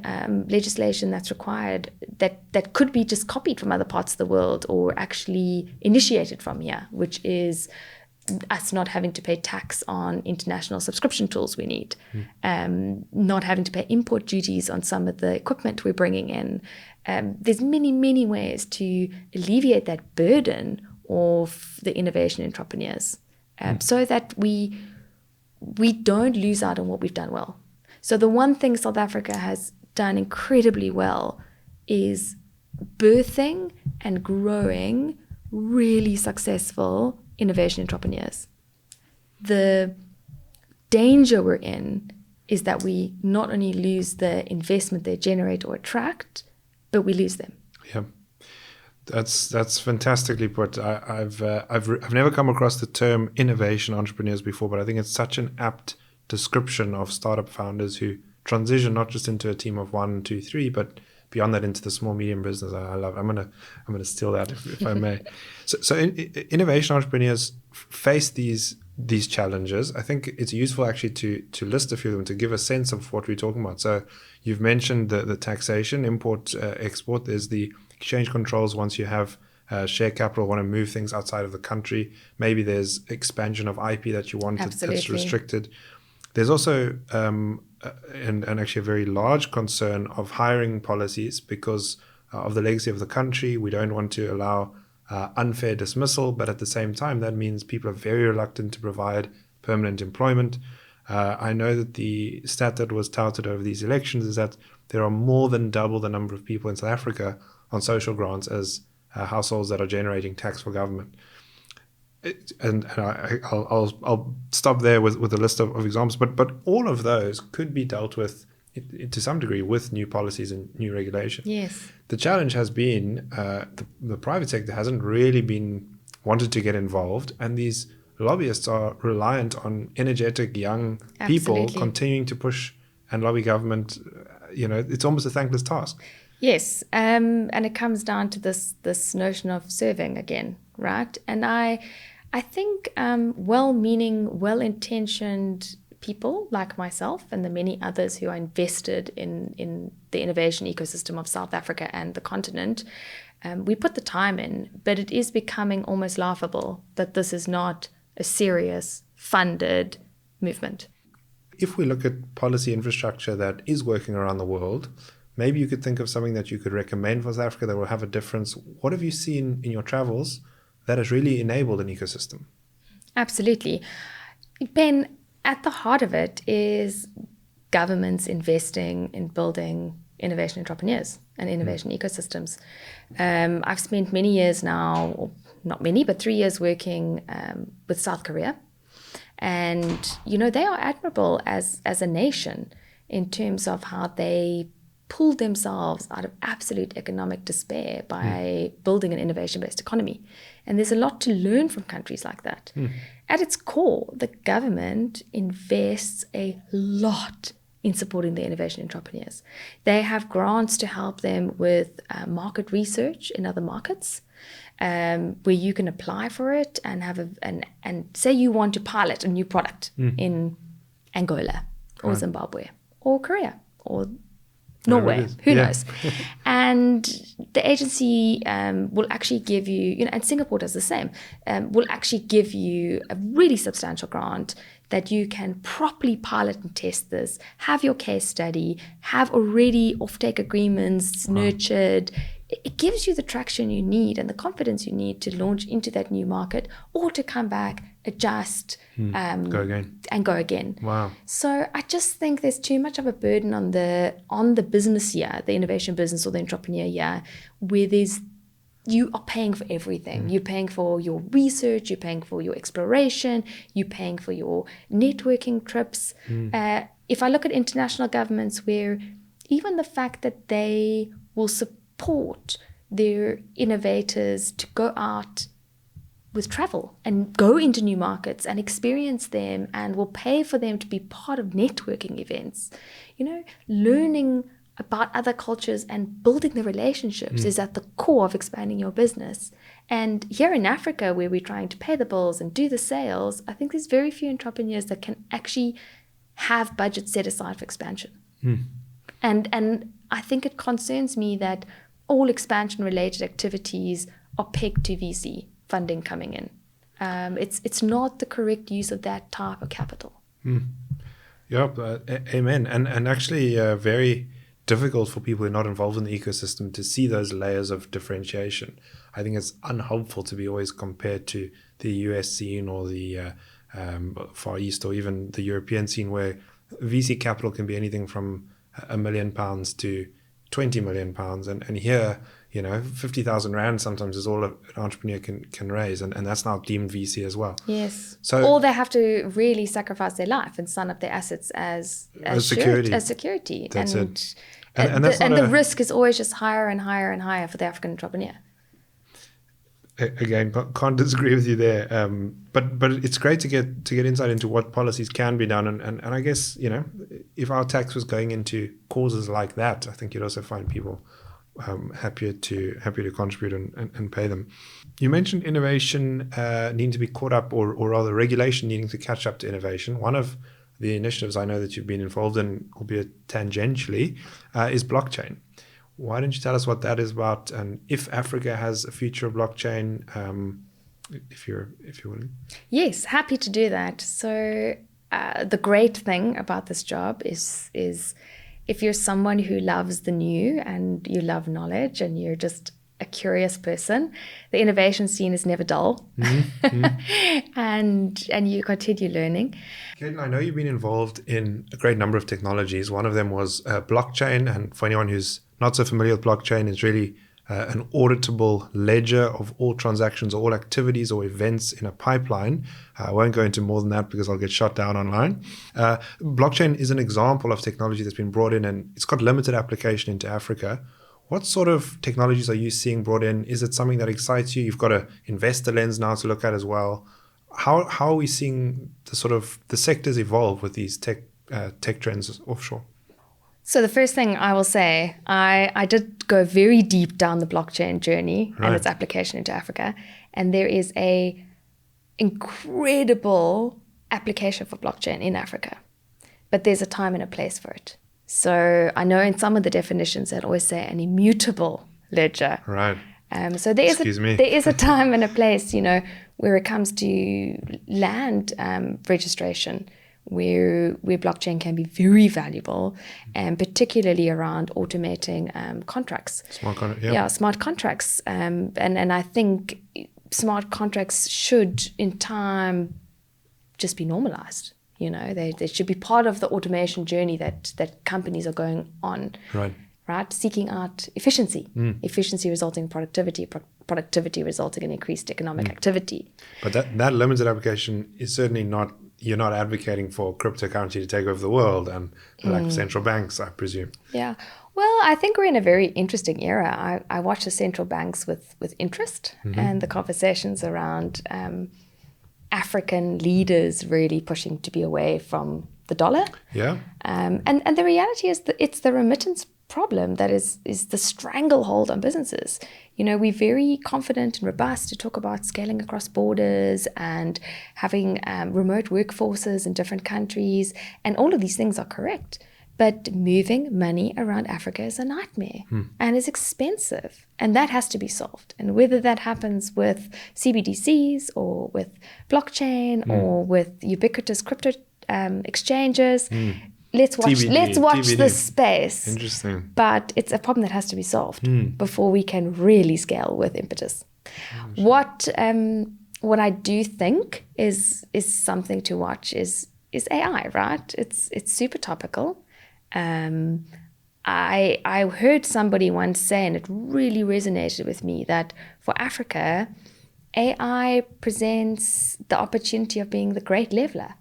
legislation that's required that could be just copied from other parts of the world or actually initiated from here, which is us not having to pay tax on international subscription tools we need, not having to pay import duties on some of the equipment we're bringing in. There's many, many ways to alleviate that burden of the innovation entrepreneurs so that we don't lose out on what we've done well. So the one thing South Africa has done incredibly well is birthing and growing really successful innovation entrepreneurs. The danger we're in is that we not only lose the investment they generate or attract, but we lose them. Yeah, that's fantastically put. I've never come across the term innovation entrepreneurs before, but I think it's such an apt description of startup founders who transition not just into a team of 1, 2, 3, but beyond that into the small medium business. I love. I'm gonna steal that if I may. So innovation entrepreneurs face these challenges. I think it's useful actually to list a few of them to give a sense of what we're talking about. So you've mentioned the taxation, import, export. There's the exchange controls once you have share capital, want to move things outside of the country. Maybe there's expansion of IP that you want that's restricted. There's also and actually a very large concern of hiring policies because of the legacy of the country. We don't want to allow unfair dismissal, but at the same time, that means people are very reluctant to provide permanent employment. I know that the stat that was touted over these elections is that there are more than double the number of people in South Africa on social grants as households that are generating tax for government. And I'll stop there with a list of examples, but all of those could be dealt with to some degree with new policies and new regulation. Yes. The challenge has been the private sector hasn't really been wanted to get involved, and these lobbyists are reliant on energetic young people Absolutely. continuing to push and lobby government. It's almost a thankless task. Yes, and it comes down to this notion of serving again, right? And I think well-meaning, well-intentioned people like myself and the many others who are invested in the innovation ecosystem of South Africa and the continent, we put the time in, but it is becoming almost laughable that this is not a serious, funded movement. If we look at policy infrastructure that is working around the world, maybe you could think of something that you could recommend for South Africa that will have a difference. What have you seen in your travels that has really enabled an ecosystem? Absolutely. Ben, at the heart of it is governments investing in building innovation entrepreneurs and innovation ecosystems. I've spent many years now, or not many, but 3 years working with South Korea. And, they are admirable as a nation in terms of how they pulled themselves out of absolute economic despair by building an innovation-based economy. And there's a lot to learn from countries like that. At its core, the government invests a lot in supporting the innovation entrepreneurs. They have grants to help them with market research in other markets, where you can apply for it and have and say you want to pilot a new product in Angola or Zimbabwe or Korea or Norway, who knows? And the agency will actually give you, and Singapore does the same, will actually give you a really substantial grant that you can properly pilot and test this, have your case study, have already offtake agreements nurtured. It gives you the traction you need and the confidence you need to launch into that new market or to come back, adjust, go again. Wow. So I just think there's too much of a burden on the business year, the innovation business or the entrepreneur year, where you are paying for everything. You're paying for your research, you're paying for your exploration, you're paying for your networking trips. If I look at international governments where even the fact that they will support their innovators to go out with travel and go into new markets and experience them and will pay for them to be part of networking events, learning about other cultures and building the relationships is at the core of expanding your business. And here in Africa, where we're trying to pay the bills and do the sales, I think there's very few entrepreneurs that can actually have budget set aside for expansion. And I think it concerns me that all expansion related activities are pegged to VC funding coming in. It's not the correct use of that type of capital. Amen. And actually very difficult for people who are not involved in the ecosystem to see those layers of differentiation. I think it's unhelpful to be always compared to the US scene or the Far East or even the European scene, where VC capital can be anything from £1 million to £20 million. And here, 50,000 Rand sometimes is all an entrepreneur can raise. And that's now deemed VC as well. Yes. So, or they have to really sacrifice their life and sign up their assets as security. As security. That's it. And the risk is always just higher and higher and higher for the African entrepreneur. Again, can't disagree with you there. But it's great to get insight into what policies can be done. And I guess, if our tax was going into causes like that, I think you'd also find people happier to contribute and pay them. You mentioned innovation needing to be caught up, or rather regulation needing to catch up to innovation. One of the initiatives I know that you've been involved in, albeit tangentially, is blockchain. Why don't you tell us what that is about, and if Africa has a future of blockchain, if you're willing? Yes, happy to do that. So the great thing about this job is if you're someone who loves the new and you love knowledge and you're just a curious person, the innovation scene is never dull. and you continue learning. Caitlin, I know you've been involved in a great number of technologies. One of them was blockchain, and for anyone who's not so familiar with blockchain, it's really an auditable ledger of all transactions, all activities or events in a pipeline. I won't go into more than that because I'll get shot down online. Blockchain is an example of technology that's been brought in, and it's got limited application into Africa. What sort of technologies are you seeing brought in? Is it something that excites you? You've got an investor lens now to look at as well. How are we seeing the sectors evolve with these tech trends offshore? So the first thing I will say, I did go very deep down the blockchain journey and its application into Africa. And there is a incredible application for blockchain in Africa. But there's a time and a place for it. So I know in some of the definitions that always say an immutable ledger. Right. So there is a time and a place, where it comes to land registration, where blockchain can be very valuable, and particularly around automating contracts. Smart contracts. Yeah, smart contracts. And I think smart contracts should, in time, just be normalized. They should be part of the automation journey that companies are going on. Right? Seeking out efficiency. Efficiency resulting in productivity. Productivity resulting in increased economic activity. But that limited application is certainly not, you're not advocating for cryptocurrency to take over the world and the lack of central banks, I presume. Yeah. Well, I think we're in a very interesting era. I watch the central banks with interest, and the conversations around African leaders really pushing to be away from the dollar. Yeah. And the reality is that it's the remittance problem that is the stranglehold on businesses. We're very confident and robust to talk about scaling across borders and having remote workforces in different countries. And all of these things are correct. But moving money around Africa is a nightmare and is expensive. And that has to be solved. And whether that happens with CBDCs or with blockchain or with ubiquitous crypto exchanges, let's watch TBD. this space. Interesting. But it's a problem that has to be solved before we can really scale with impetus. What I do think is something to watch is AI, right? It's super topical. I heard somebody once say, and it really resonated with me, that for Africa, AI presents the opportunity of being the great leveler.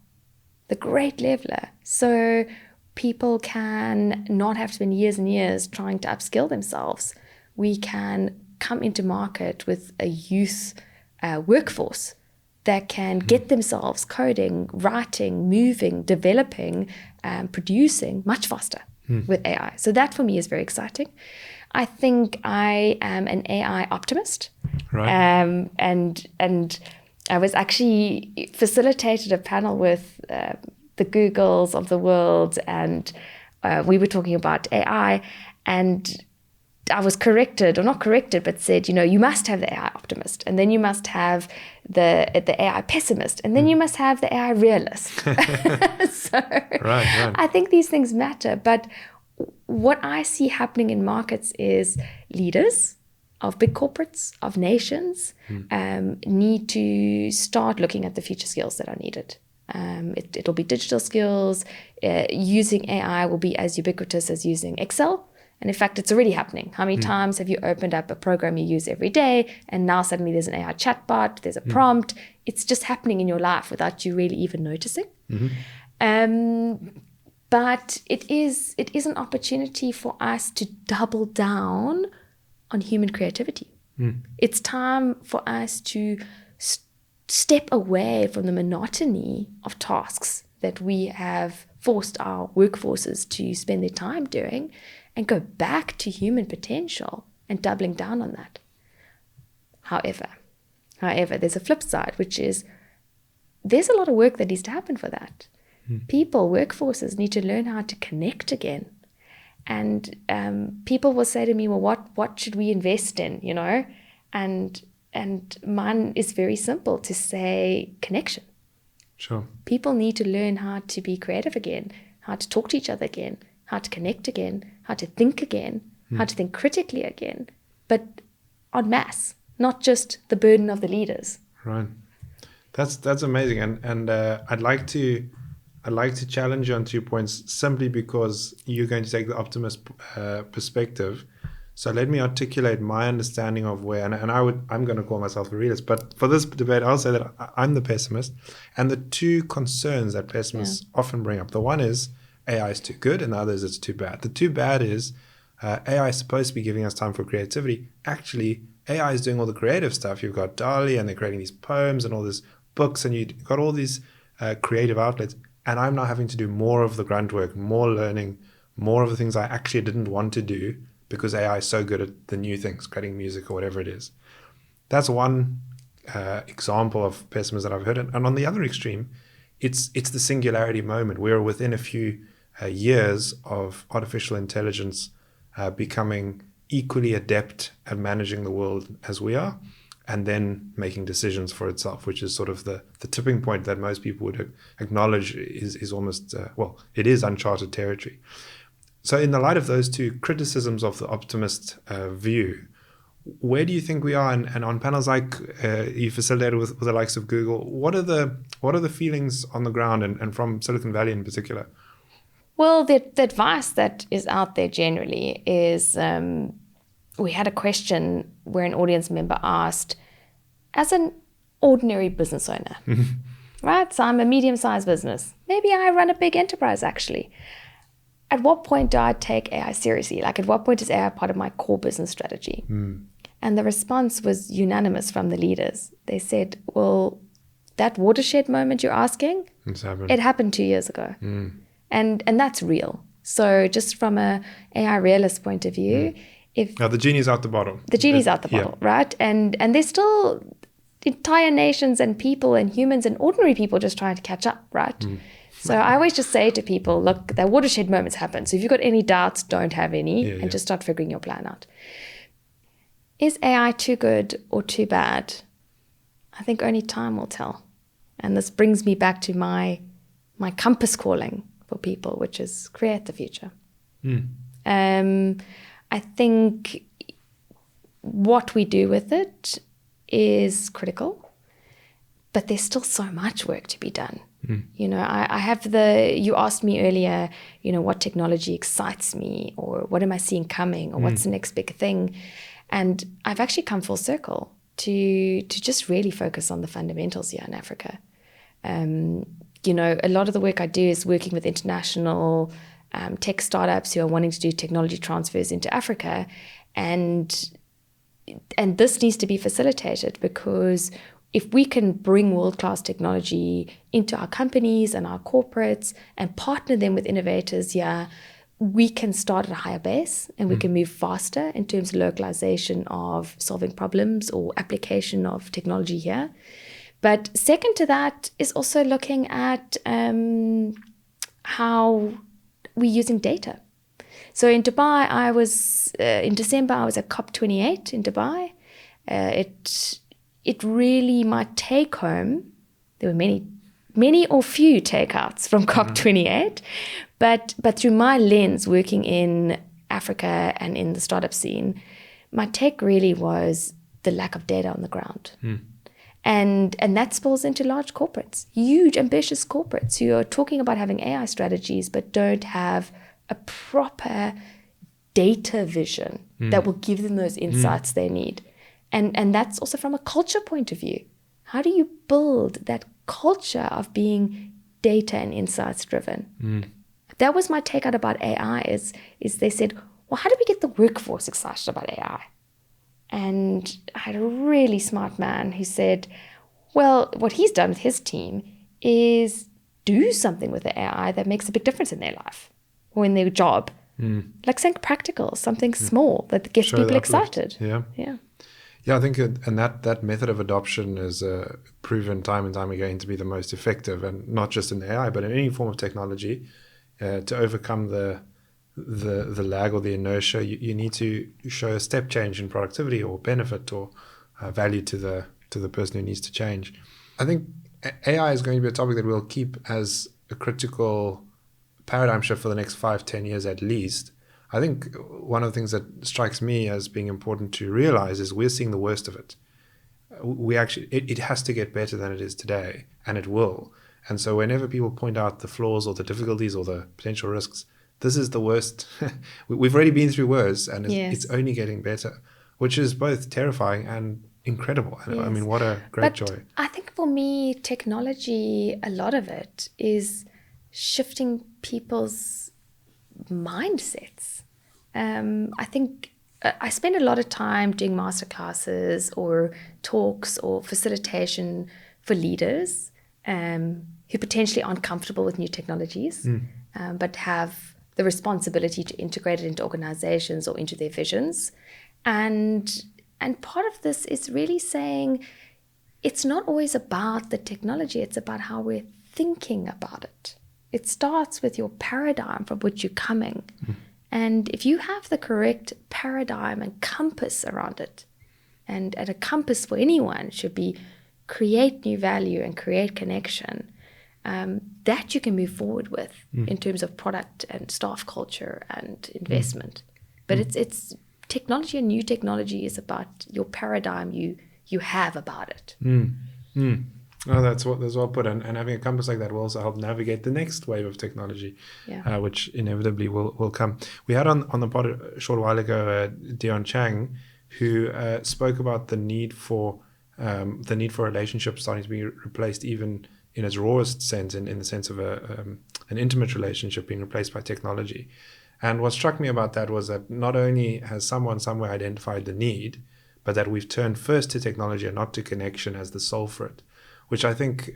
So people can not have to spend years and years trying to upskill themselves. We can come into market with a youth workforce that can get themselves coding, writing, moving, developing, producing much faster with AI. So that for me is very exciting. I think I am an AI optimist. Right. And I was actually facilitated a panel with the Googles of the world, and we were talking about AI, and I was corrected, or not corrected, but said, you must have the AI optimist, and then you must have the AI pessimist, and then you must have the AI realist. So right. I think these things matter. But what I see happening in markets is leaders of big corporates, of nations, need to start looking at the future skills that are needed. It'll be digital skills. Using AI will be as ubiquitous as using Excel. And in fact, it's already happening. How many times have you opened up a program you use every day, and now suddenly there's an AI chatbot, there's a prompt. It's just happening in your life without you really even noticing. But it is an opportunity for us to double down on human creativity. It's time for us to step away from the monotony of tasks that we have forced our workforces to spend their time doing, and go back to human potential and doubling down on that. However, there's a flip side, which is there's a lot of work that needs to happen for that. People, workforces need to learn how to connect again. And people will say to me, well, what should we invest in, And mine is very simple, to say connection. Sure. People need to learn how to be creative again, how to talk to each other again, how to connect again, how to think again, how to think critically again, but en masse, not just the burden of the leaders. Right. That's amazing. And I'd like to challenge you on 2 points, simply because you're going to take the optimist perspective. So let me articulate my understanding of where, and I'm going to call myself a realist, but for this debate, I'll say that I'm the pessimist. And the two concerns that pessimists often bring up, the one is AI is too good, and the other is it's too bad. The too bad is AI is supposed to be giving us time for creativity. Actually, AI is doing all the creative stuff. You've got DALL-E, and they're creating these poems and all this books and you've got all these creative outlets, and I'm now having to do more of the grunt work, more learning, more of the things I actually didn't want to do because AI is so good at the new things, creating music or whatever it is. That's one example of pessimism that I've heard. And on the other extreme, it's the singularity moment. We're within a few years of artificial intelligence becoming equally adept at managing the world as we are, and then making decisions for itself, which is sort of the tipping point that most people would acknowledge is almost, it is uncharted territory. So in the light of those two criticisms of the optimist view, where do you think we are? And on panels like you facilitated with the likes of Google, what are the feelings on the ground and from Silicon Valley in particular? Well, the advice that is out there generally is, we had a question where an audience member asked, as an ordinary business owner, right? So I'm a medium-sized business. Maybe I run a big enterprise, actually. At what point do I take AI seriously? Like, at what point is AI part of my core business strategy? And the response was unanimous from the leaders. They said, well, that watershed moment you're asking, it happened 2 years ago. And that's real. So just from a AI realist point of view, now the genie's out the bottle. The genie's out the bottle, right? And there's still entire nations and people and humans and ordinary people just trying to catch up, right? So I always just say to people, look, that watershed moments happen. So if you've got any doubts, don't have any, and just start figuring your plan out. Is AI too good or too bad? I think only time will tell. And this brings me back to my compass calling for people, which is create the future. I think what we do with it is critical, but there's still so much work to be done. You know, I have you asked me earlier, you know, what technology excites me, or what am I seeing coming, or what's the next big thing? And I've actually come full circle to just really focus on the fundamentals here in Africa. You know, a lot of the work I do is working with international tech startups who are wanting to do technology transfers into Africa. And this needs to be facilitated, because if we can bring world-class technology into our companies and our corporates and partner them with innovators, we can start at a higher base and we can move faster in terms of localization of solving problems or application of technology here. But second to that is also looking at how we're using data. So in Dubai, in December, I was at COP28 in Dubai. It really, my take home, there were many or few takeouts from COP28, but through my lens working in Africa and in the startup scene, my take really was the lack of data on the ground. And that spills into large corporates, huge, ambitious corporates who are talking about having AI strategies, but don't have a proper data vision that will give them those insights they need. And that's also from a culture point of view. How do you build that culture of being data and insights driven? That was my takeout about AI is they said, well, how do we get the workforce excited about AI? And I had a really smart man who said, well, what he's done with his team is do something with the AI that makes a big difference in their life or in their job. Like something practical, something small that gets people excited. Yeah, I think and that method of adoption is proven time and time again to be the most effective, and not just in the AI, but in any form of technology. To overcome the lag or the inertia, you need to show a step change in productivity or benefit or value to the person who needs to change. I think AI is going to be a topic that we'll keep as a critical paradigm shift for the next 5-10 years at least. I think one of the things that strikes me as being important to realize is we're seeing the worst of it. It has to get better than it is today, and it will. And so whenever people point out the flaws or the difficulties or the potential risks, this is the worst. We've already been through worse, and it's only getting better, which is both terrifying and incredible. I mean, what a great joy. I think for me, technology, a lot of it is shifting people's mindsets. I think I spend a lot of time doing masterclasses or talks or facilitation for leaders who potentially aren't comfortable with new technologies, but have the responsibility to integrate it into organizations or into their visions. And part of this is really saying it's not always about the technology, it's about how we're thinking about it. It starts with your paradigm from which you're coming. And if you have the correct paradigm and compass around it, and a compass for anyone should be create new value and create connection, that you can move forward with in terms of product and staff culture and investment. But it's technology, and new technology is about your paradigm you have about it. Oh, that's well put. And having a compass like that will also help navigate the next wave of technology, which inevitably will come. We had on the pod a short while ago Dion Chang, who spoke about the need for relationships starting to be replaced, even in its rawest sense, in the sense of an intimate relationship being replaced by technology. And what struck me about that was that not only has someone somewhere identified the need, but that we've turned first to technology and not to connection as the solve for it, which I think,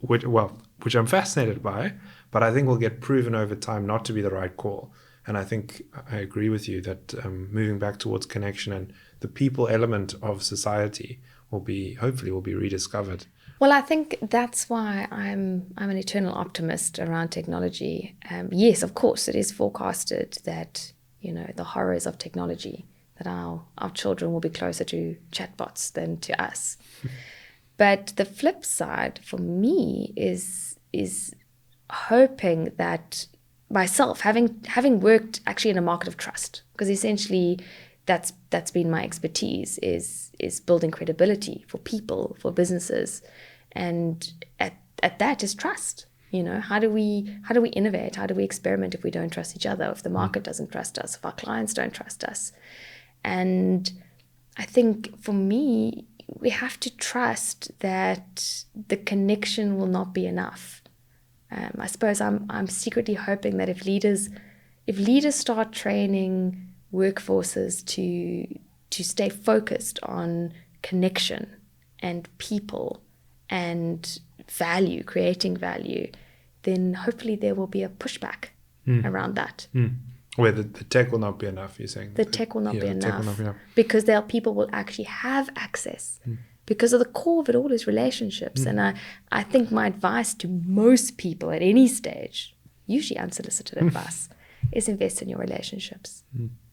which I'm fascinated by, but I think will get proven over time not to be the right call. And I think I agree with you that moving back towards connection and the people element of society hopefully will be rediscovered. Well, I think that's why I'm an eternal optimist around technology. Yes, of course, it is forecasted that, the horrors of technology, that our children will be closer to chatbots than to us. But the flip side for me is hoping that myself, having worked actually in a market of trust, because essentially that's been my expertise, is building credibility for people, for businesses, and at that is trust. How do we innovate? How do we experiment if we don't trust each other? If the market doesn't trust us, if our clients don't trust us? And I think for me, we have to trust that the connection will not be enough. I suppose I'm secretly hoping that if leaders start training workforces to stay focused on connection and people and value, creating value, then hopefully there will be a pushback around that. Where the tech will not be enough, you're saying? The tech will not be enough. Because people will actually have access. Because of the core of it all is relationships. And I think my advice to most people at any stage, usually unsolicited advice, is invest in your relationships.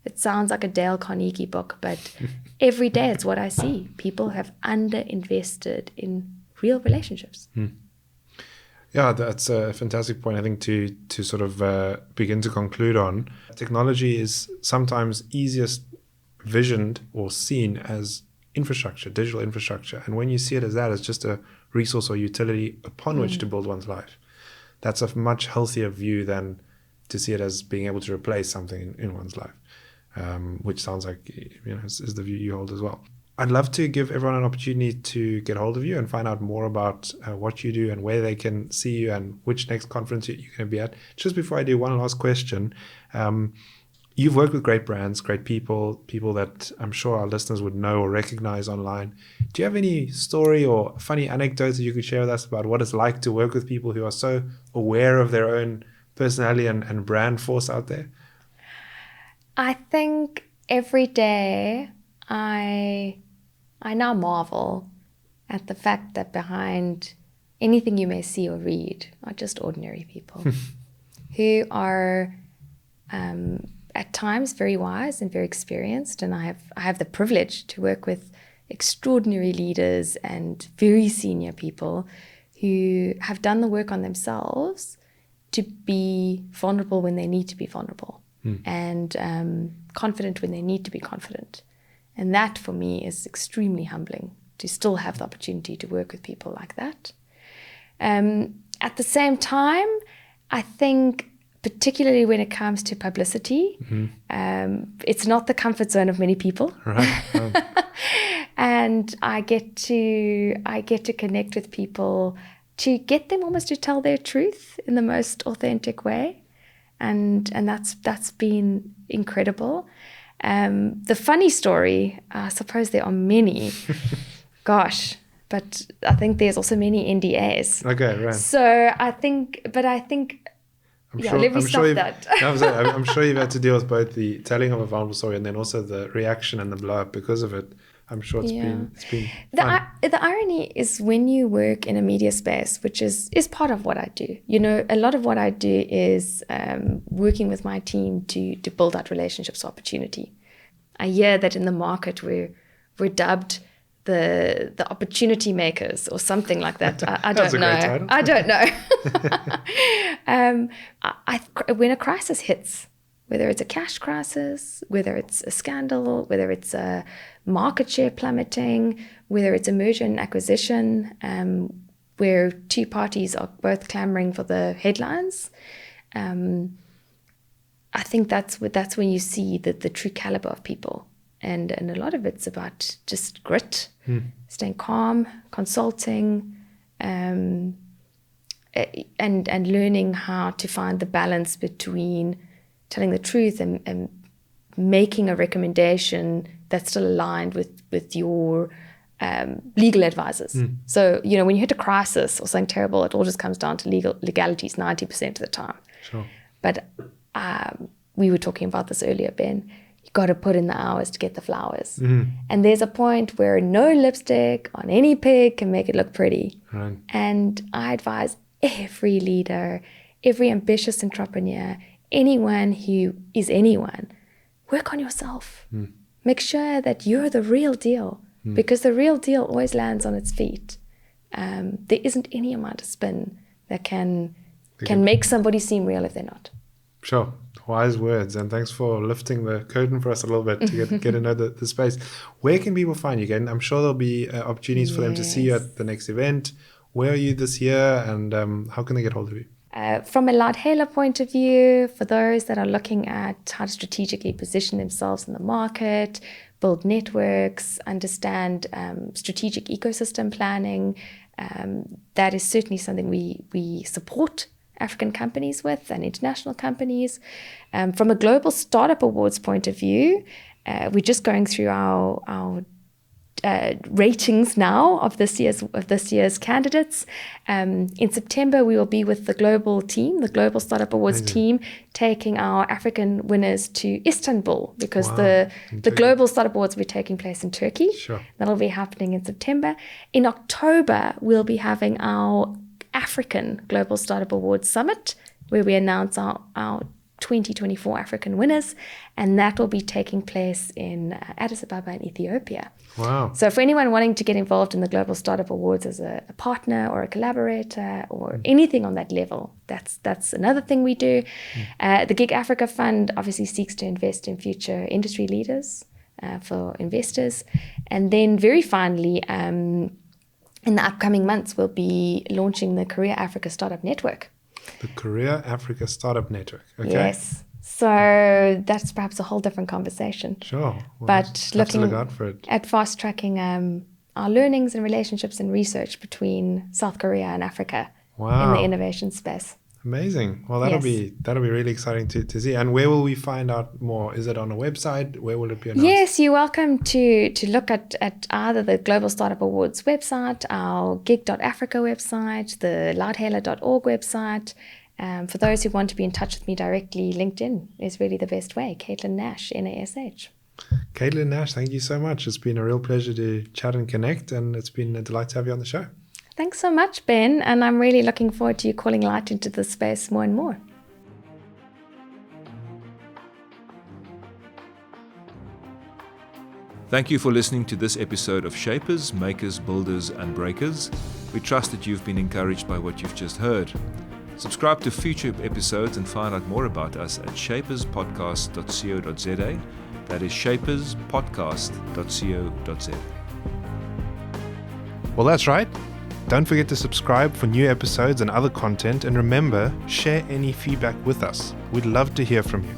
It sounds like a Dale Carnegie book, but every day it's what I see. People have underinvested in real relationships. Yeah, that's a fantastic point, I think, to sort of begin to conclude on. Technology is sometimes easiest visioned or seen as infrastructure, digital infrastructure. And when you see it as that, it's just a resource or utility upon which to build one's life. That's a much healthier view than to see it as being able to replace something in one's life, which sounds like is the view you hold as well. I'd love to give everyone an opportunity to get hold of you and find out more about what you do and where they can see you and which next conference you're going to be at. Just before I do, one last question. You've worked with great brands, great people that I'm sure our listeners would know or recognize online. Do you have any story or funny anecdotes that you could share with us about what it's like to work with people who are so aware of their own personality and brand force out there? I think every day I now marvel at the fact that behind anything you may see or read are just ordinary people who are at times very wise and very experienced. And I have the privilege to work with extraordinary leaders and very senior people who have done the work on themselves to be vulnerable when they need to be vulnerable and confident when they need to be confident. And that for me is extremely humbling to still have the opportunity to work with people like that. At the same time, I think particularly when it comes to publicity, it's not the comfort zone of many people. Right. And I get to connect with people, to get them almost to tell their truth in the most authentic way. And that's been incredible. The funny story, I suppose there are many. Gosh, but I think there's also many NDAs. Okay, right. So I think let me stop that. I'm sure you've had to deal with both the telling of a vulnerable story and then also the reaction and the blow up because of it. I'm sure it's been fun. The irony is when you work in a media space, which is part of what I do. You know, a lot of what I do is working with my team to build out relationships opportunity. I hear that in the market we're dubbed the opportunity makers or something like that. I don't know. Great title. I don't know. When a crisis hits, whether it's a cash crisis, whether it's a scandal, whether it's a market share plummeting, whether it's a merger and acquisition, where two parties are both clamoring for the headlines, I think that's when you see the true caliber of people. And a lot of it's about just grit, staying calm, consulting, and learning how to find the balance between telling the truth and making a recommendation that's still aligned with your legal advisors. So, you know, when you hit a crisis or something terrible, it all just comes down to legalities 90% of the time. Sure. But we were talking about this earlier, Ben. You got to put in the hours to get the flowers. And there's a point where no lipstick on any pig can make it look pretty. Right. And I advise every leader, every ambitious entrepreneur, anyone who is anyone, work on yourself. Make sure that you're the real deal, because the real deal always lands on its feet. There isn't any amount of spin that can make somebody seem real if they're not. Sure. Wise words. And thanks for lifting the curtain for us a little bit to get to know the space. Where can people find you again? I'm sure there'll be opportunities for them to see you at the next event. Where are you this year, and how can they get hold of you? From a Loudhailer point of view, for those that are looking at how to strategically position themselves in the market, build networks, understand strategic ecosystem planning, that is certainly something we support African companies with and international companies. From a Global Startup Awards point of view, we're just going through our ratings now of this year's candidates. In September, we will be with the global Startup Awards team, taking our African winners to Istanbul, because the Global Startup Awards will be taking place in Turkey. Sure. That'll be happening in September. In October, we'll be having our African Global Startup Awards Summit, where we announce our 2024 African winners, and that will be taking place in Addis Ababa in Ethiopia. Wow. So for anyone wanting to get involved in the Global Startup Awards as a partner or a collaborator or anything on that level, that's another thing we do. The GIIG Africa Fund obviously seeks to invest in future industry leaders for investors. And then very finally, in the upcoming months, we'll be launching the Career Africa Startup Network. The Career Africa Startup Network. Okay. Yes. So that's perhaps a whole different conversation. Sure. Well, but looking look out for it. at fast tracking our learnings and relationships and research between South Korea and Africa in the innovation space. Amazing. Well, that'll be really exciting to see. And where will we find out more? Is it on a website? Where will it be announced? Yes, you're welcome to look at either the Global Startup Awards website, our GIIG.Africa website, the Loudhailer.org website. For those who want to be in touch with me directly, LinkedIn is really the best way. Caitlin Nash, Nash. Caitlin Nash, thank you so much. It's been a real pleasure to chat and connect, and it's been a delight to have you on the show. Thanks so much, Ben, and I'm really looking forward to you calling light into this space more and more. Thank you for listening to this episode of Shapers, Makers, Builders and Breakers. We trust that you've been encouraged by what you've just heard. Subscribe to future episodes and find out more about us at shaperspodcast.co.za. That is shaperspodcast.co.za. Well, that's right. Don't forget to subscribe for new episodes and other content, and remember, share any feedback with us. We'd love to hear from you.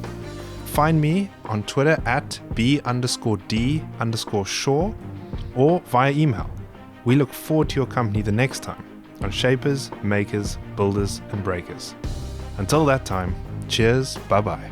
Find me on Twitter at b_d_shaw or via email. We look forward to your company the next time on Shapers, Makers, Builders and Breakers. Until that time, cheers, bye-bye.